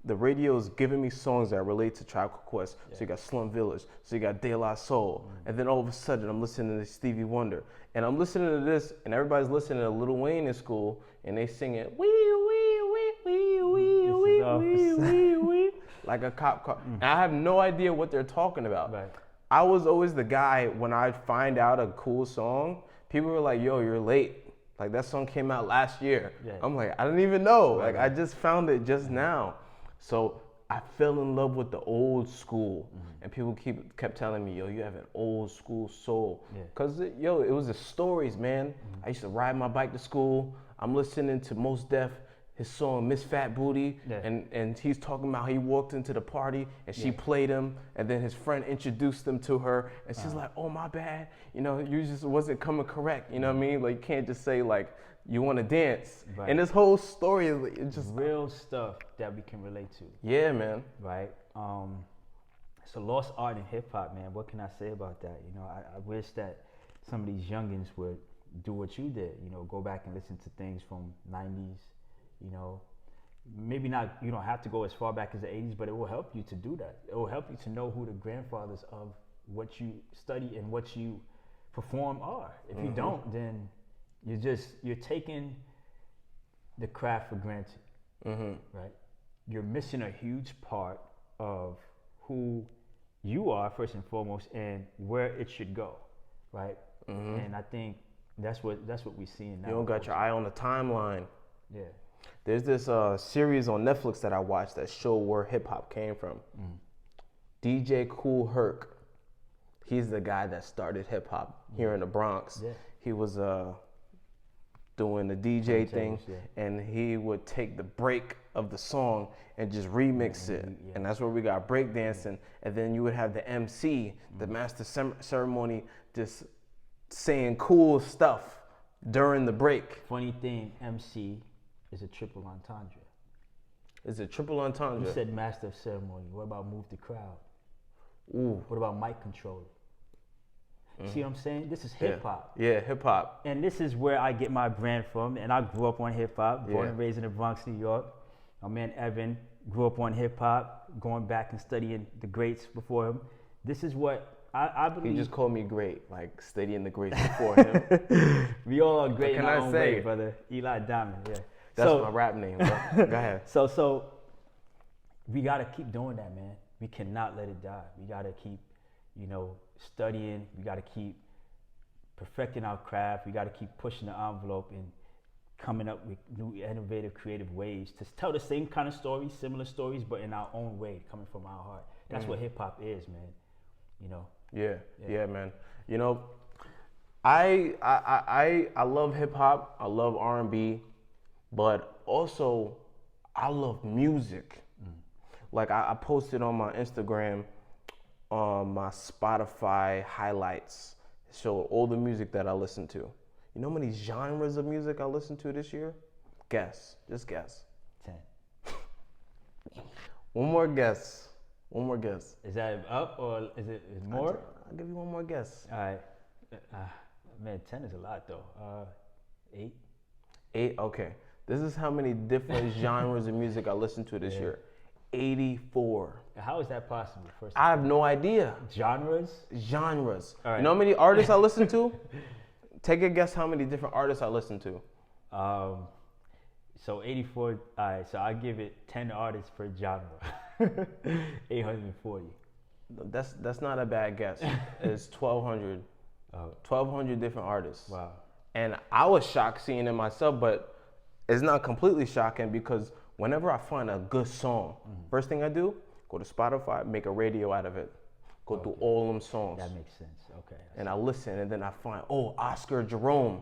the radio is giving me songs that relate to Tribe Called Quest. Yeah. So you got Slum Village, so you got De La Soul. And then all of a sudden I'm listening to Stevie Wonder. And I'm listening to this, and everybody's listening to Lil Wayne in school, and they sing it, wee, wee, wee, wee, wee, wee, wee, wee, wee, like a cop car. And I have no idea what they're talking about. Right. I was always the guy, when I find out a cool song, people were like, yo, you're late. Like, that song came out last year. Yeah. I'm like, I didn't even know. Right. Like, I just found it just now. So I fell in love with the old school. And people kept telling me, yo, you have an old school soul. Because, it was the stories, man. I used to ride my bike to school. I'm listening to Mos Def, his song Miss Fat Booty, and he's talking about how he walked into the party and she played him, and then his friend introduced him to her, and she's like, oh, my bad, you just wasn't coming correct, you know what I mean? Like, you can't just say, like, you want to dance. Right. And this whole story is just real stuff that we can relate to. Yeah, man. Right? It's a lost art in hip hop, man. What can I say about that? I wish that some of these youngins would do what you did, go back and listen to things from 90s. Maybe not, you don't have to go as far back as the 80s, but it will help you to do that. It will help you to know who the grandfathers of what you study and what you perform are. If you don't, then you're taking the craft for granted, right? You're missing a huge part of who you are, first and foremost, and where it should go, right? And I think that's what we're seeing now. You don't got your eye on the timeline. Yeah. There's this series on Netflix that I watched that show where hip hop came from. DJ Kool Herc, he's the guy that started hip hop here in the Bronx. Yeah. He was doing the DJ thing, and he would take the break of the song and just remix it. And that's where we got breakdancing. And then you would have the MC, the master ceremony, just saying cool stuff during the break. Funny thing, MC is a triple entendre. It's a triple entendre. You said master of ceremony. What about move the crowd? Ooh. What about mic controller? See what I'm saying? This is hip hop. Yeah, hip hop. And this is where I get my brand from. And I grew up on hip hop, born and raised in the Bronx, New York. My man Evan grew up on hip hop, going back and studying the greats before him. This is what I believe. He just called me great, like studying the greats before him. We all are great in our own way, brother. Eli Diamond, That's my rap name, bro. Go ahead. So we gotta keep doing that, man. We cannot let it die. We gotta keep, studying. We gotta keep perfecting our craft. We gotta keep pushing the envelope and coming up with new, innovative, creative ways to tell the same kind of stories, similar stories, but in our own way, coming from our heart. That's what hip hop is, man. Yeah, man. I love hip hop. I love R&B, but also I love music. Like I posted on my Instagram, my Spotify highlights, show all the music that I listen to. You know how many genres of music I listened to this year? Guess. Just guess. 10. One more guess. Is that up or is it more? I'll give you one more guess. All right. Man, 10 is a lot though. 8. 8, okay. This is how many different genres of music I listened to this year. 84. How is that possible? I have no idea. Genres. All right. You know how many artists I listen to? Take a guess how many different artists I listen to. So 84, all right, so I give it 10 artists per genre. 840. That's not a bad guess. It's 1,200 1,200 different artists. Wow. And I was shocked seeing it myself, but it's not completely shocking because whenever I find a good song, first thing I do, go to Spotify, make a radio out of it. Go through all them songs. That makes sense. Okay. And I listen, and then I find, Oscar Jerome.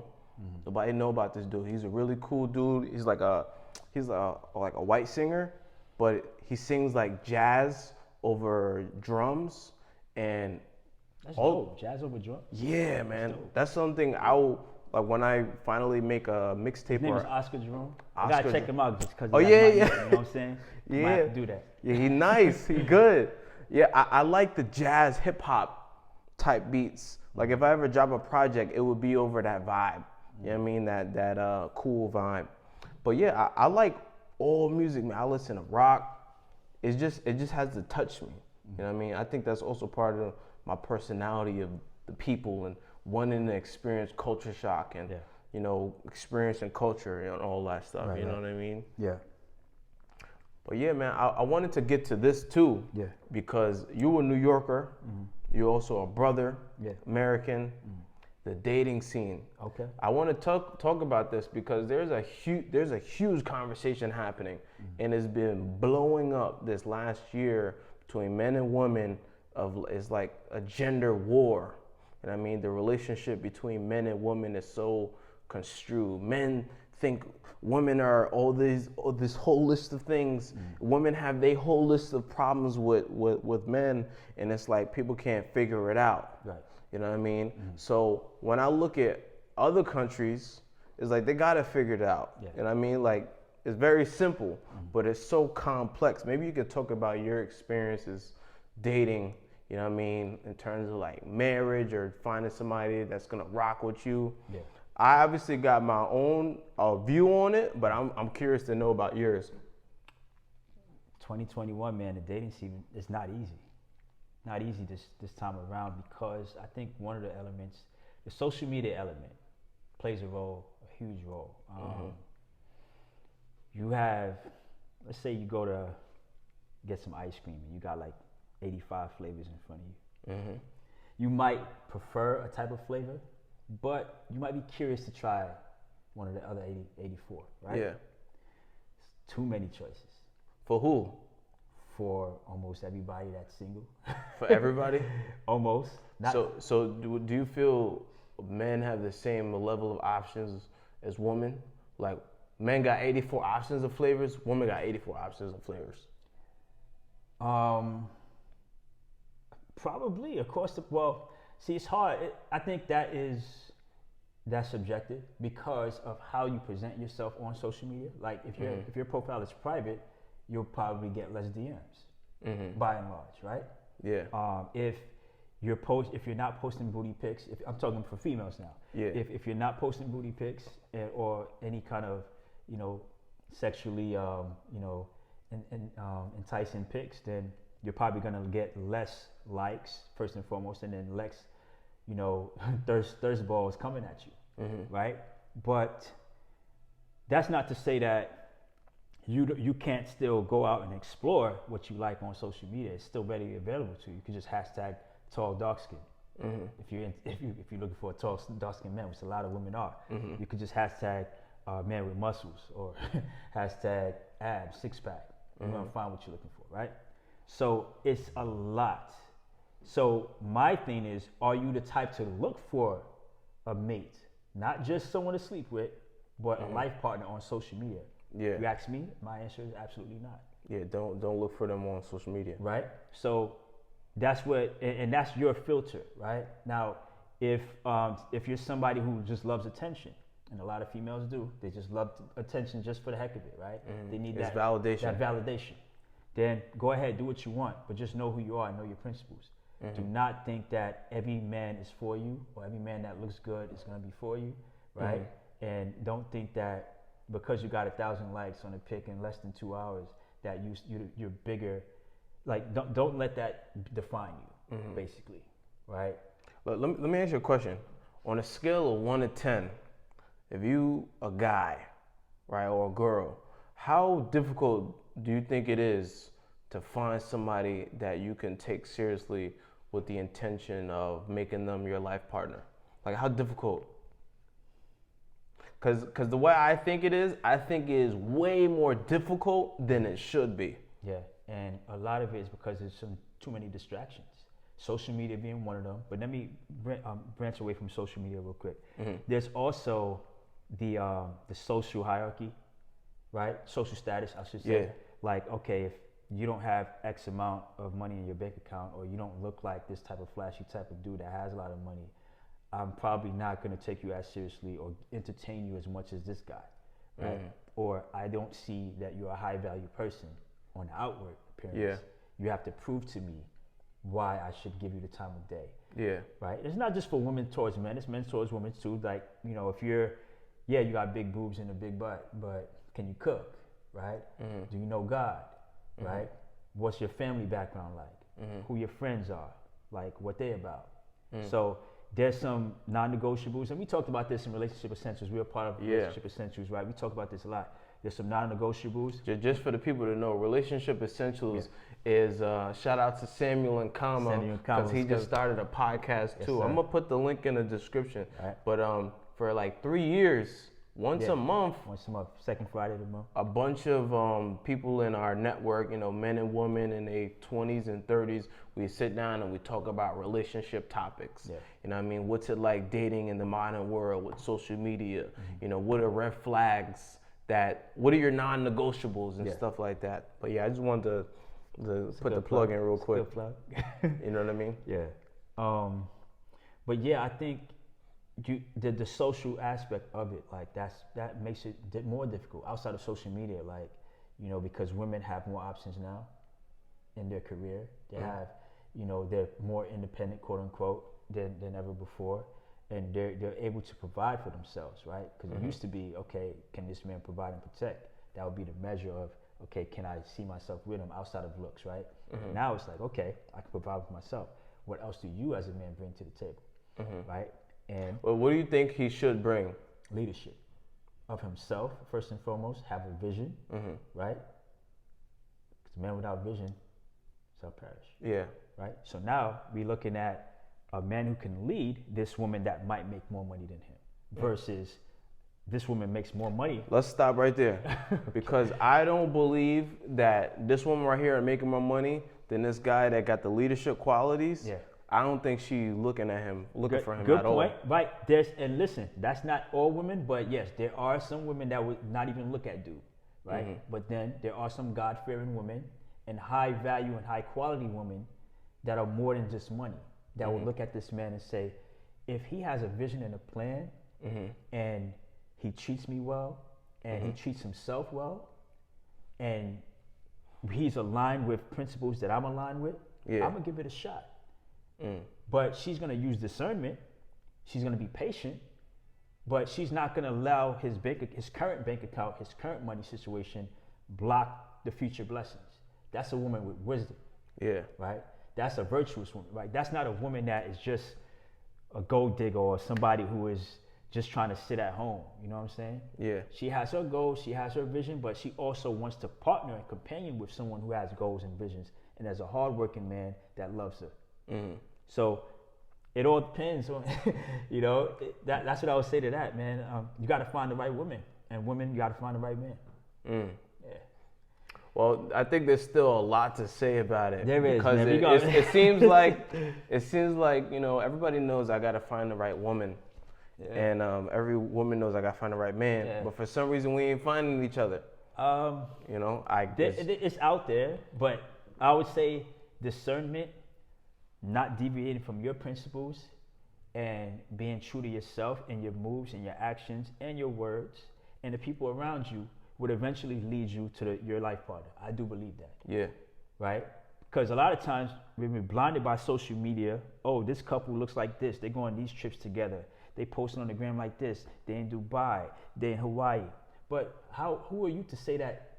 Nobody know about this dude. He's a really cool dude. He's like a white singer, but he sings like jazz over drums, and That's dope. Jazz over drums. Yeah, man. That's something I will, like when I finally make a mixtape. His name is Oscar Jerome. I Oscar gotta check him out just because. Yeah. You know what I'm saying? Yeah. Might have to do that. Yeah, he nice. He good. Yeah, I like the jazz hip hop type beats. Like if I ever drop a project, it would be over that vibe. You know what I mean? That cool vibe. But yeah, I like all music, man. I listen to rock. It just has to touch me. You know what I mean? I think that's also part of my personality of the people and wanting to experience culture shock and you know, experiencing culture and all that stuff. Right, you know what I mean? Yeah. But yeah, man, I wanted to get to this too. Yeah. Because you a New Yorker, you're also a brother, American, the dating scene. Okay. I want to talk about this because there's a huge conversation happening, and it's been blowing up this last year between men and women. It's like a gender war, and I mean the relationship between men and women is so construed. Men think women are all this whole list of things. Women have their whole list of problems with men, and it's like people can't figure it out. Right. You know what I mean? So when I look at other countries, it's like they gotta figure it out. Yeah. You know what I mean? Like it's very simple, but it's so complex. Maybe you could talk about your experiences dating, you know what I mean, in terms of like marriage or finding somebody that's gonna rock with you. Yeah. I obviously got my own view on it, but I'm curious to know about yours. 2021, man, the dating scene is not easy. Not easy this time around because I think one of the elements, the social media element, plays a huge role. You have, let's say you go to get some ice cream and you got like 85 flavors in front of you. You might prefer a type of flavor, but you might be curious to try one of the other 84, right? Yeah. It's too many choices. For who? For almost everybody that's single. For everybody? Almost. So do you feel men have the same level of options as women? Like men got 84 options of flavors, women got 84 options of flavors. Probably across the, well, see, it's hard. I think that's subjective because of how you present yourself on social media. Like if your profile is private, you'll probably get less DMs by and large, right? Yeah. If you're not posting booty pics, if I'm talking for females now, if you're not posting booty pics or any kind of, you know, sexually, enticing pics, then you're probably gonna get less likes first and foremost, and then less, you know, thirst balls coming at you, right? But that's not to say that you can't still go out and explore what you like on social media. It's still readily available to you. You can just hashtag tall dark skin. If you're looking for a tall dark skin man, which a lot of women are, you could just hashtag man with muscles or hashtag abs, six pack. You're gonna find what you're looking for, right? So it's a lot. So my thing is, are you the type to look for a mate, not just someone to sleep with, but a life partner on social media? Yeah. You ask me, my answer is absolutely not. Yeah, don't look for them on social media. Right? So that's what, and that's your filter, right? Now, if you're somebody who just loves attention, and a lot of females do, they just love attention just for the heck of it, right? They need that validation. Then go ahead, do what you want, but just know who you are and know your principles. Do not think that every man is for you or every man that looks good is going to be for you, right? And don't think that because you got 1,000 likes on a pic in less than 2 hours that you're bigger. Like don't let that define you, basically, right? Let me ask you a question. On a scale of 1 to 10, if you a guy, right, or a girl, how difficult do you think it is to find somebody that you can take seriously with the intention of making them your life partner? Like how difficult? Cause the way I think it is way more difficult than it should be. Yeah, and a lot of it is because there's too many distractions. Social media being one of them. But let me branch away from social media real quick. Mm-hmm. There's also the social hierarchy, right? Social status, I should say. Yeah. Like, okay, if you don't have X amount of money in your bank account, or you don't look like this type of flashy type of dude that has a lot of money, I'm probably not going to take you as seriously or entertain you as much as this guy, right? Mm. Or I don't see that you're a high value person on the outward appearance. Yeah. You have to prove to me why I should give you the time of day. Yeah. Right? It's not just for women towards men, it's men towards women too. Like, you know, if you got big boobs and a big butt, but can you cook? Right? Mm-hmm. Do you know God? Mm-hmm. Right? What's your family background like? Mm-hmm. Who your friends are? Like what they about? Mm-hmm. So there's some non-negotiables, and we talked about this in Relationship Essentials. We're a part of Relationship Essentials, right? We talk about this a lot. There's some non-negotiables. Just for the people to know, Relationship Essentials is shout out to Samuel Nkama, because he just started a podcast too. I'm gonna put the link in the description. Right. But for like 3 years, once a month, second Friday of the month, a bunch of people in our network, you know, men and women in their 20s and 30s, we sit down and we talk about relationship topics. Yeah. You know what I mean? What's it like dating in the modern world with social media? Mm-hmm. You know, what are red flags? What are your non-negotiables and stuff like that? But yeah, I just wanted to put the plug in real quick. Good plug. You know what I mean? Yeah. But yeah, I think the social aspect of it, like that makes it more difficult outside of social media, like, you know, because women have more options now in their career. They have, you know, they're more independent, quote unquote, than ever before. And they're able to provide for themselves, right? Because it used to be, okay, can this man provide and protect? That would be the measure of, okay, can I see myself with him outside of looks, right? Mm-hmm. Now it's like, okay, I can provide for myself. What else do you as a man bring to the table, right? And well, what do you think he should bring? Leadership of himself, first and foremost, have a vision, right? Because a man without vision shall perish. Yeah. Right? So now we're looking at a man who can lead this woman that might make more money than him versus this woman makes more money. Let's stop right there. Because I don't believe that this woman right here is making more money than this guy that got the leadership qualities. Yeah. I don't think she's looking for him at all. Good point. Right. And listen, that's not all women, but yes, there are some women that would not even look at dude, right? Mm-hmm. But then there are some God-fearing women and high value and high quality women that are more than just money. That would look at this man and say, if he has a vision and a plan, and he treats me well, and he treats himself well, and he's aligned with principles that I'm aligned with, I'm gonna give it a shot. But she's gonna use discernment, she's gonna be patient, but she's not gonna allow his current bank account, his current money situation block the future blessings. That's a woman with wisdom. Yeah. Right? That's a virtuous woman, right? That's not a woman that is just a gold digger or somebody who is just trying to sit at home. You know what I'm saying? Yeah. She has her goals, she has her vision, but she also wants to partner and companion with someone who has goals and visions, and as a hardworking man that loves her. So it all depends on, you know, that's what I would say to that, man. You got to find the right woman, and women, you got to find the right man. Yeah. Well, I think there's still a lot to say about it. There is, because man. it seems like you know, everybody knows I gotta find the right woman, and every woman knows I gotta find the right man. Yeah. But for some reason, we ain't finding each other. You know, it's out there, but I would say discernment, not deviating from your principles, and being true to yourself and your moves and your actions and your words and the people around you would eventually lead you to your life partner. I do believe that. Yeah. Right? Because a lot of times we've been blinded by social media. Oh, this couple looks like this. They go on these trips together. They posting on the gram like this. They in Dubai. They in Hawaii. But who are you to say that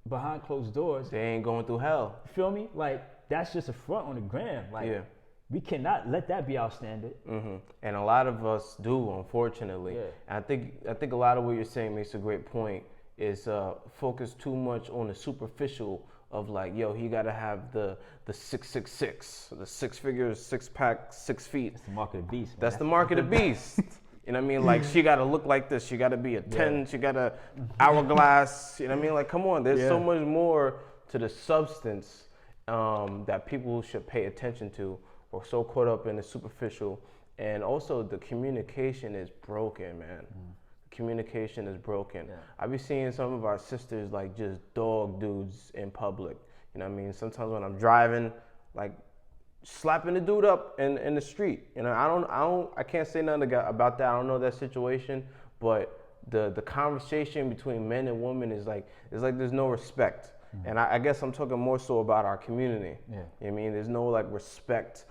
behind closed doors? They ain't going through hell. You feel me? Like, that's just a front on the gram. Like, we cannot let that be our standard. And a lot of us do, unfortunately. Yeah. And I think a lot of what you're saying makes a great point. Is focus too much on the superficial of like, yo, he gotta have the 666, the 6 figures, 6-pack, 6 feet. That's the mark of the beast. That's the mark of the beast. You know what I mean? Like, she gotta look like this. She gotta be a 10. She got a hourglass. You know what I mean? Like, come on. There's so much more to the substance that people should pay attention to. We're so caught up in the superficial. And also, the communication is broken, man. Communication is broken. I be seeing some of our sisters like just dog dudes in public. You know what I mean? Sometimes when I'm driving, like slapping the dude up in the street. You know, I can't say nothing about that. I don't know that situation, but the conversation between men and women is like there's no respect. And I guess I'm talking more so about our community. You know what I mean? There's no like respect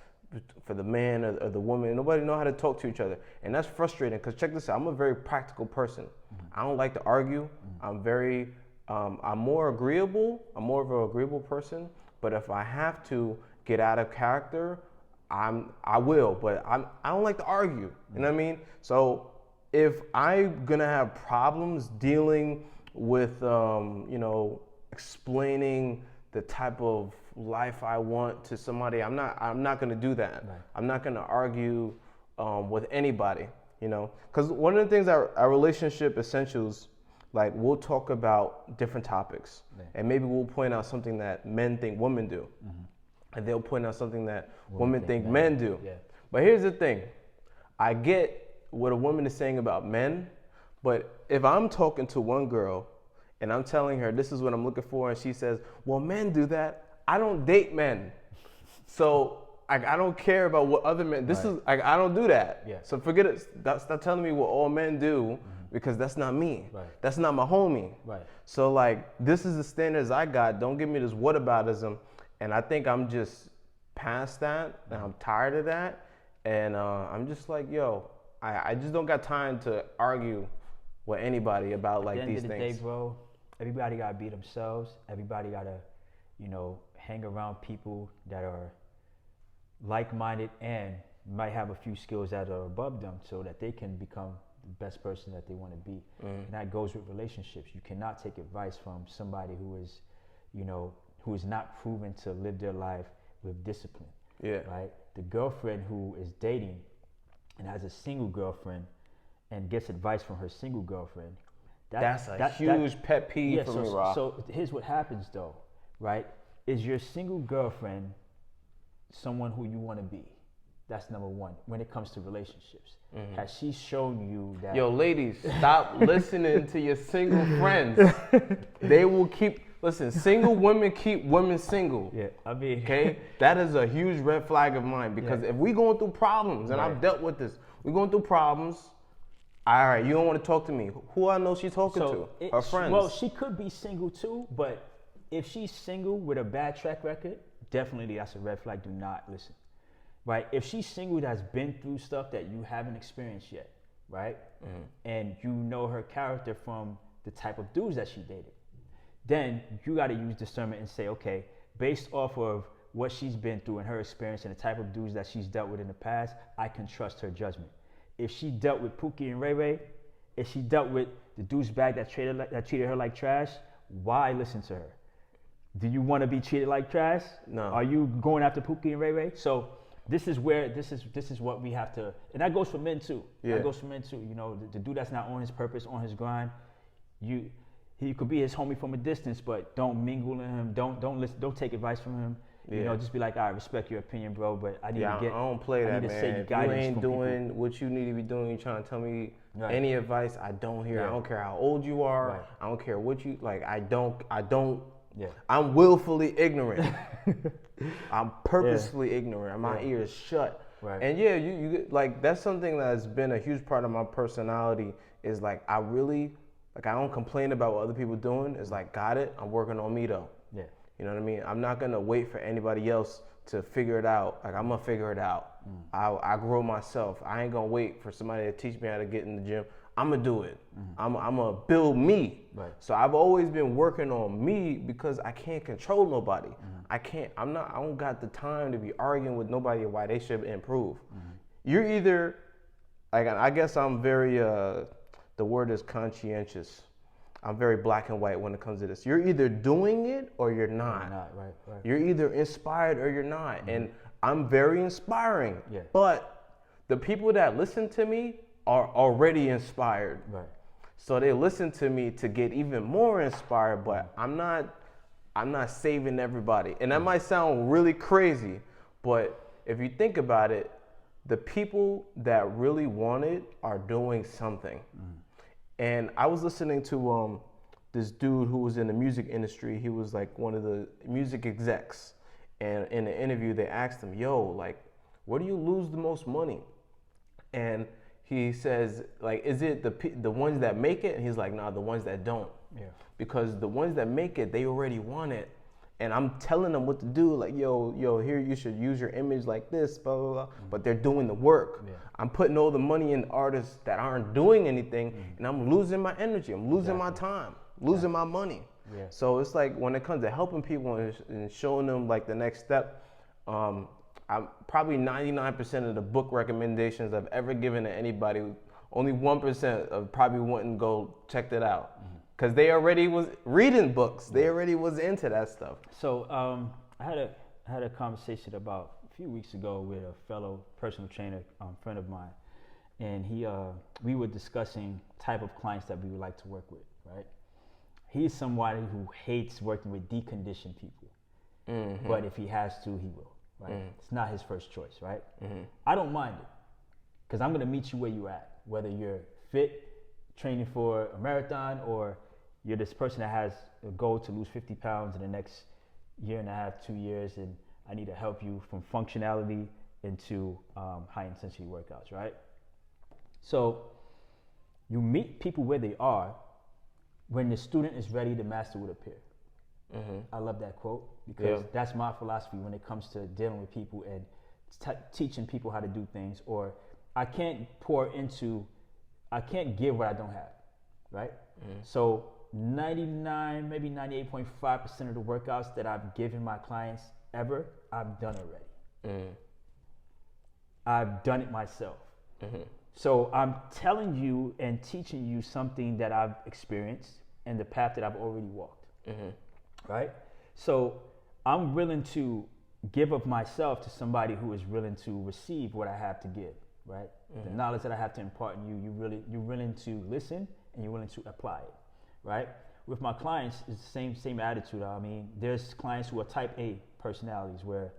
for the man or the woman. Nobody know how to talk to each other, and that's frustrating. Because check this out, I'm a very practical person. I don't like to argue. I'm more agreeable. I'm more of an agreeable person. But if I have to get out of character, I will. But I don't like to argue. You know what I mean? So if I'm gonna have problems dealing with explaining the type of life I want to somebody, I'm not gonna do that. I'm not gonna argue with anybody, you know, because one of the things our relationship essentials, like, we'll talk about different topics, and maybe we'll point out something that men think women do, and they'll point out something that women think men do. But here's the thing, I get what a woman is saying about men, but if I'm talking to one girl and I'm telling her this is what I'm looking for, and she says, well, men do that, I don't date men. So I don't care about what other men, I don't do that. So forget it, stop telling me what all men do, because that's not me. That's not my homie. So like, this is the standards I got. Don't give me this whataboutism. And I think I'm just past that, and I'm tired of that. And I'm just like, yo, I just don't got time to argue with anybody about like these things. At the end of the day, bro, everybody gotta be themselves. Everybody gotta, hang around people that are like-minded and might have a few skills that are above them, so that they can become the best person that they want to be. And that goes with relationships. You cannot take advice from somebody who is not proven to live their life with discipline. Right? The girlfriend who is dating and has a single girlfriend and gets advice from her single girlfriend, that's a huge pet peeve for me, Rob. So here's what happens though, right? Is your single girlfriend someone who you want to be? That's number one when it comes to relationships. Has she shown you that? Yo, ladies, stop listening to your single friends. They will listen, single women keep women single. Okay? That is a huge red flag of mine, because if we going through problems, and I've dealt with this, we're going through problems, all right, you don't want to talk to me. Who I know she's talking to? Her friends. Well, she could be single too, but if she's single with a bad track record, definitely that's a red flag. Do not listen. Right? If she's single that's been through stuff that you haven't experienced yet, right? And you know her character from the type of dudes that she dated, then you got to use discernment and say, okay, based off of what she's been through and her experience and the type of dudes that she's dealt with in the past, I can trust her judgment. If she dealt with Pookie and Ray Ray, if she dealt with the douchebag that treated her like trash, why listen to her? Do you want to be treated like trash? No. Are you going after Pookie and Ray Ray? So this is what we have to, and that goes for men too. That goes for men too. The dude that's not on his purpose, on his grind, he could be his homie from a distance, but don't mingle with him. Don't listen. Don't take advice from him. Just be like, I respect your opinion, bro, but I need to get. I don't play that, man. If you ain't doing people. What you need to be doing, you trying to tell me any advice, I don't hear. I don't care how old you are. I don't care what you like. I don't. I'm willfully ignorant. I'm purposefully ignorant. My ears shut. And you like, that's something that's been a huge part of my personality, is like, I don't complain about what other people doing. It's like, got it. I'm working on me though. You know what I mean? I'm not gonna wait for anybody else to figure it out. Like, I'm gonna figure it out. I grow myself. I ain't gonna wait for somebody to teach me how to get in the gym. I'm gonna do it. I'm gonna build me. So I've always been working on me, because I can't control nobody. I don't got the time to be arguing with nobody why they should improve. You're either, like, I guess I'm very, the word is conscientious. I'm very black and white when it comes to this. You're either doing it or you're not. Right. You're either inspired or you're not. And I'm very inspiring. Yeah. But the people that listen to me are already inspired. Right. So they listen to me to get even more inspired, but I'm not saving everybody. And that might sound really crazy, but if you think about it, the people that really want it are doing something. And I was listening to this dude who was in the music industry. He was like one of the music execs. And in an interview, they asked him, yo, like, where do you lose the most money? And he says, like, is it the ones that make it? And he's like, nah, the ones that don't. Yeah. Because the ones that make it, they already want it. And I'm telling them what to do, like, yo, here, you should use your image like this, blah, blah, blah. But they're doing the work. Yeah. I'm putting all the money in artists that aren't doing anything, and I'm losing my energy. I'm losing my time, losing my money. Yeah. So it's like when it comes to helping people and showing them like the next step, I'm probably 99% of the book recommendations I've ever given to anybody, only 1% of probably wouldn't go check that out. Because they already was reading books. They already was into that stuff. So I had a conversation about a few weeks ago with a fellow personal trainer, friend of mine, and we were discussing type of clients that we would like to work with, right? He's somebody who hates working with deconditioned people, but if he has to, he will, right? It's not his first choice, right? I don't mind it, because I'm gonna meet you where you at, whether you're fit, training for a marathon, or you're this person that has a goal to lose 50 pounds in the next year and a half, 2 years, and I need to help you from functionality into high intensity workouts, right? So you meet people where they are when the student is ready to master with a peer. I love that quote because that's my philosophy when it comes to dealing with people and teaching people how to do things. Or I can't give what I don't have, right? So 99, maybe 98.5% of the workouts that I've given my clients ever, I've done already. I've done it myself. So I'm telling you and teaching you something that I've experienced and the path that I've already walked, right? So I'm willing to give of myself to somebody who is willing to receive what I have to give, right? The knowledge that I have to impart in you, you're willing to listen and you're willing to apply it, right? With my clients, it's the same attitude. I mean, there's clients who are type A personalities where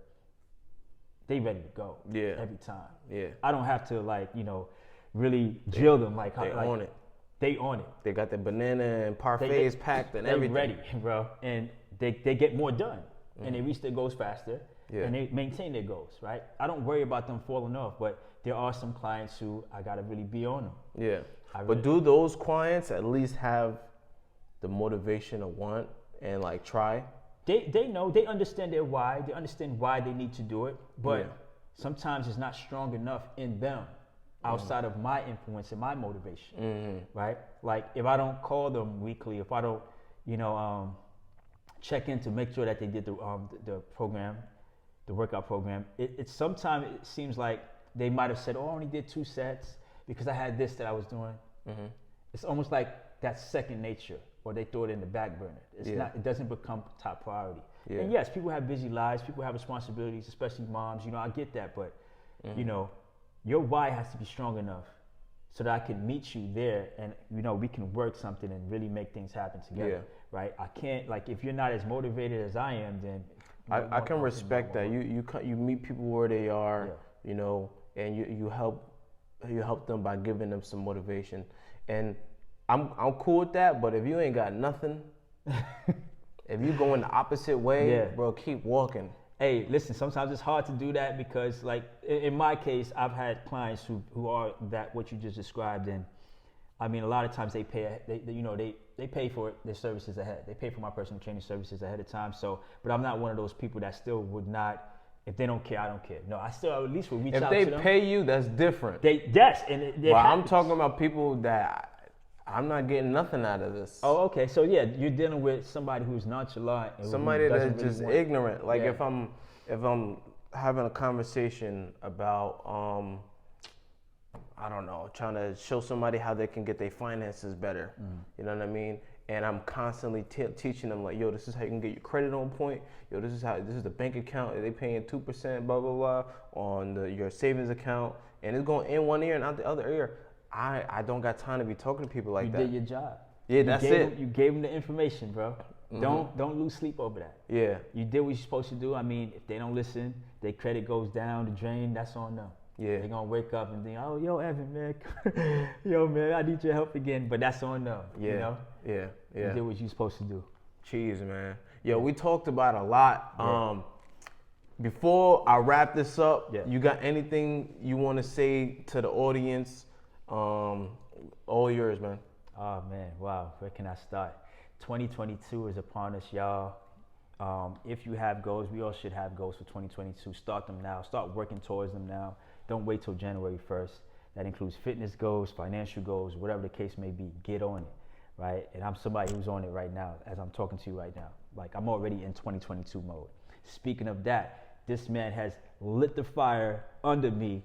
they ready to go every time. I don't have to really drill them they own it. They own it. They got the banana and parfaits packed and everything. They're ready, bro. And they get more done and they reach their goals faster and they maintain their goals, right? I don't worry about them falling off, but there are some clients who I gotta really be on them. But do those clients at least have the motivation to want and try? They know, they understand their why, they understand why they need to do it, but sometimes it's not strong enough in them outside of my influence and my motivation, right? Like if I don't call them weekly, if I don't, check in to make sure that they did the program, the workout program, it's sometimes it seems like they might have said, oh, I only did 2 sets because I had this that I was doing. It's almost like that's second nature, or they throw it in the back burner. It's not. It doesn't become top priority. And yes, people have busy lives. People have responsibilities, especially moms. I get that, but your why has to be strong enough so that I can meet you there, and we can work something and really make things happen together. Right? I can't if you're not as motivated as I am, then I can respect that. You meet people where they are, and you help them by giving them some motivation, and I'm cool with that. But if you ain't got nothing, if you going the opposite way, bro, keep walking. Hey, listen, sometimes it's hard to do that because in my case, I've had clients who are what you just described, and I mean a lot of times they pay they pay for their services ahead. They pay for my personal training services ahead of time. So, but I'm not one of those people that still would not. If they don't care, I don't care. No, I still at least would reach out to them. If they pay you, that's different. Well, I'm talking about people that I'm not getting nothing out of this. Oh, okay. So yeah, you're dealing with somebody who's nonchalant. And somebody that's really just ignorant. If I'm having a conversation about I don't know, trying to show somebody how they can get their finances better. You know what I mean? and I'm constantly teaching them like, yo, this is how you can get your credit on point. Yo, this is the bank account. They paying 2%, blah blah blah, on your savings account, and it's going in one ear and out the other ear. I don't got time to be talking to people like that. You did your job. Yeah, that's it. You gave them the information, bro. Don't lose sleep over that. Yeah. You did what you're supposed to do. I mean, if they don't listen, their credit goes down the drain. That's on them. Yeah. They're gonna wake up and think, oh, yo, Evan, man, yo, man, I need your help again. But that's on them. Yeah. You know? Yeah. You did what you're supposed to do. Cheese, man. Yo, we talked about a lot. Yeah. Before I wrap this up, you got anything you want to say to the audience? All yours, man. Oh man, wow. Where can I start? 2022 is upon us, y'all. If you have goals, we all should have goals for 2022. Start them now. Start working towards them now. Don't wait till January 1st. That includes fitness goals, financial goals, whatever the case may be. Get on it, right? And I'm somebody who's on it right now as I'm talking to you right now. Like, I'm already in 2022 mode. Speaking of that, this man has lit the fire under me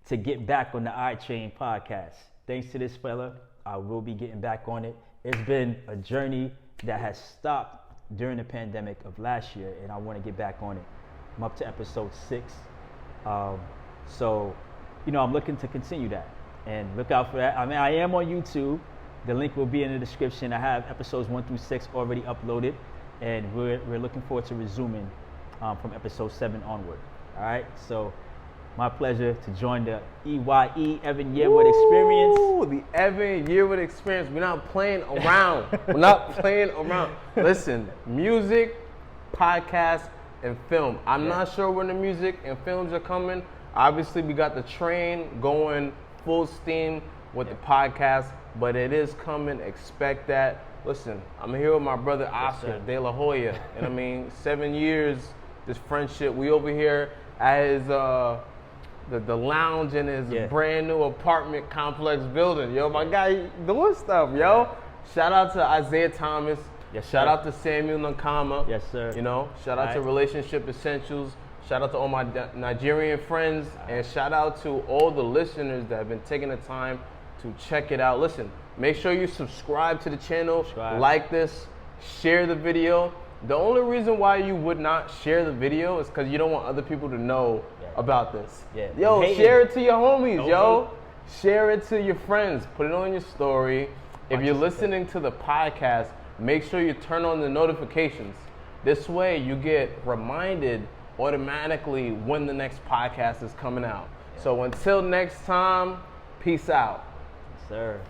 to get back on the iChain podcast. Thanks to this fella, I will be getting back on it. It's been a journey that has stopped during the pandemic of last year, and I want to get back on it. I'm up to episode 6. So, you know, I'm looking to continue that, and look out for that. I mean, I am on YouTube. The link will be in the description. I have episodes 1 through 6 already uploaded, and we're looking forward to resuming from episode 7 onward. All right, so my pleasure to join the E.Y.E. EvanYearwood experience. The EvanYearwood experience. We're not playing around. We're not playing around. Listen, music, podcast, and film. I'm not sure when the music and films are coming. Obviously, we got the train going full steam with the podcast, but it is coming. Expect that. Listen, I'm here with my brother Oscar De La Hoya, and I mean, 7 years, this friendship. We over here at his the lounge in his brand new apartment complex building. Yo, my guy doing stuff, yo. Shout out to Isaiah Thomas. Yes, shout out to Samuel Nkama. Yes, sir. You know, shout out to Relationship Essentials. Shout out to all my Nigerian friends, and shout out to all the listeners that have been taking the time to check it out. Listen, make sure you subscribe to the channel, like this, share the video. The only reason why you would not share the video is because you don't want other people to know about this. Yeah. Yo, share it to your homies, yo. Share it to your friends. Put it on your story. If you're listening to the podcast, make sure you turn on the notifications. This way you get reminded automatically when the next podcast is coming out. So until next time, peace out. Yes, sir.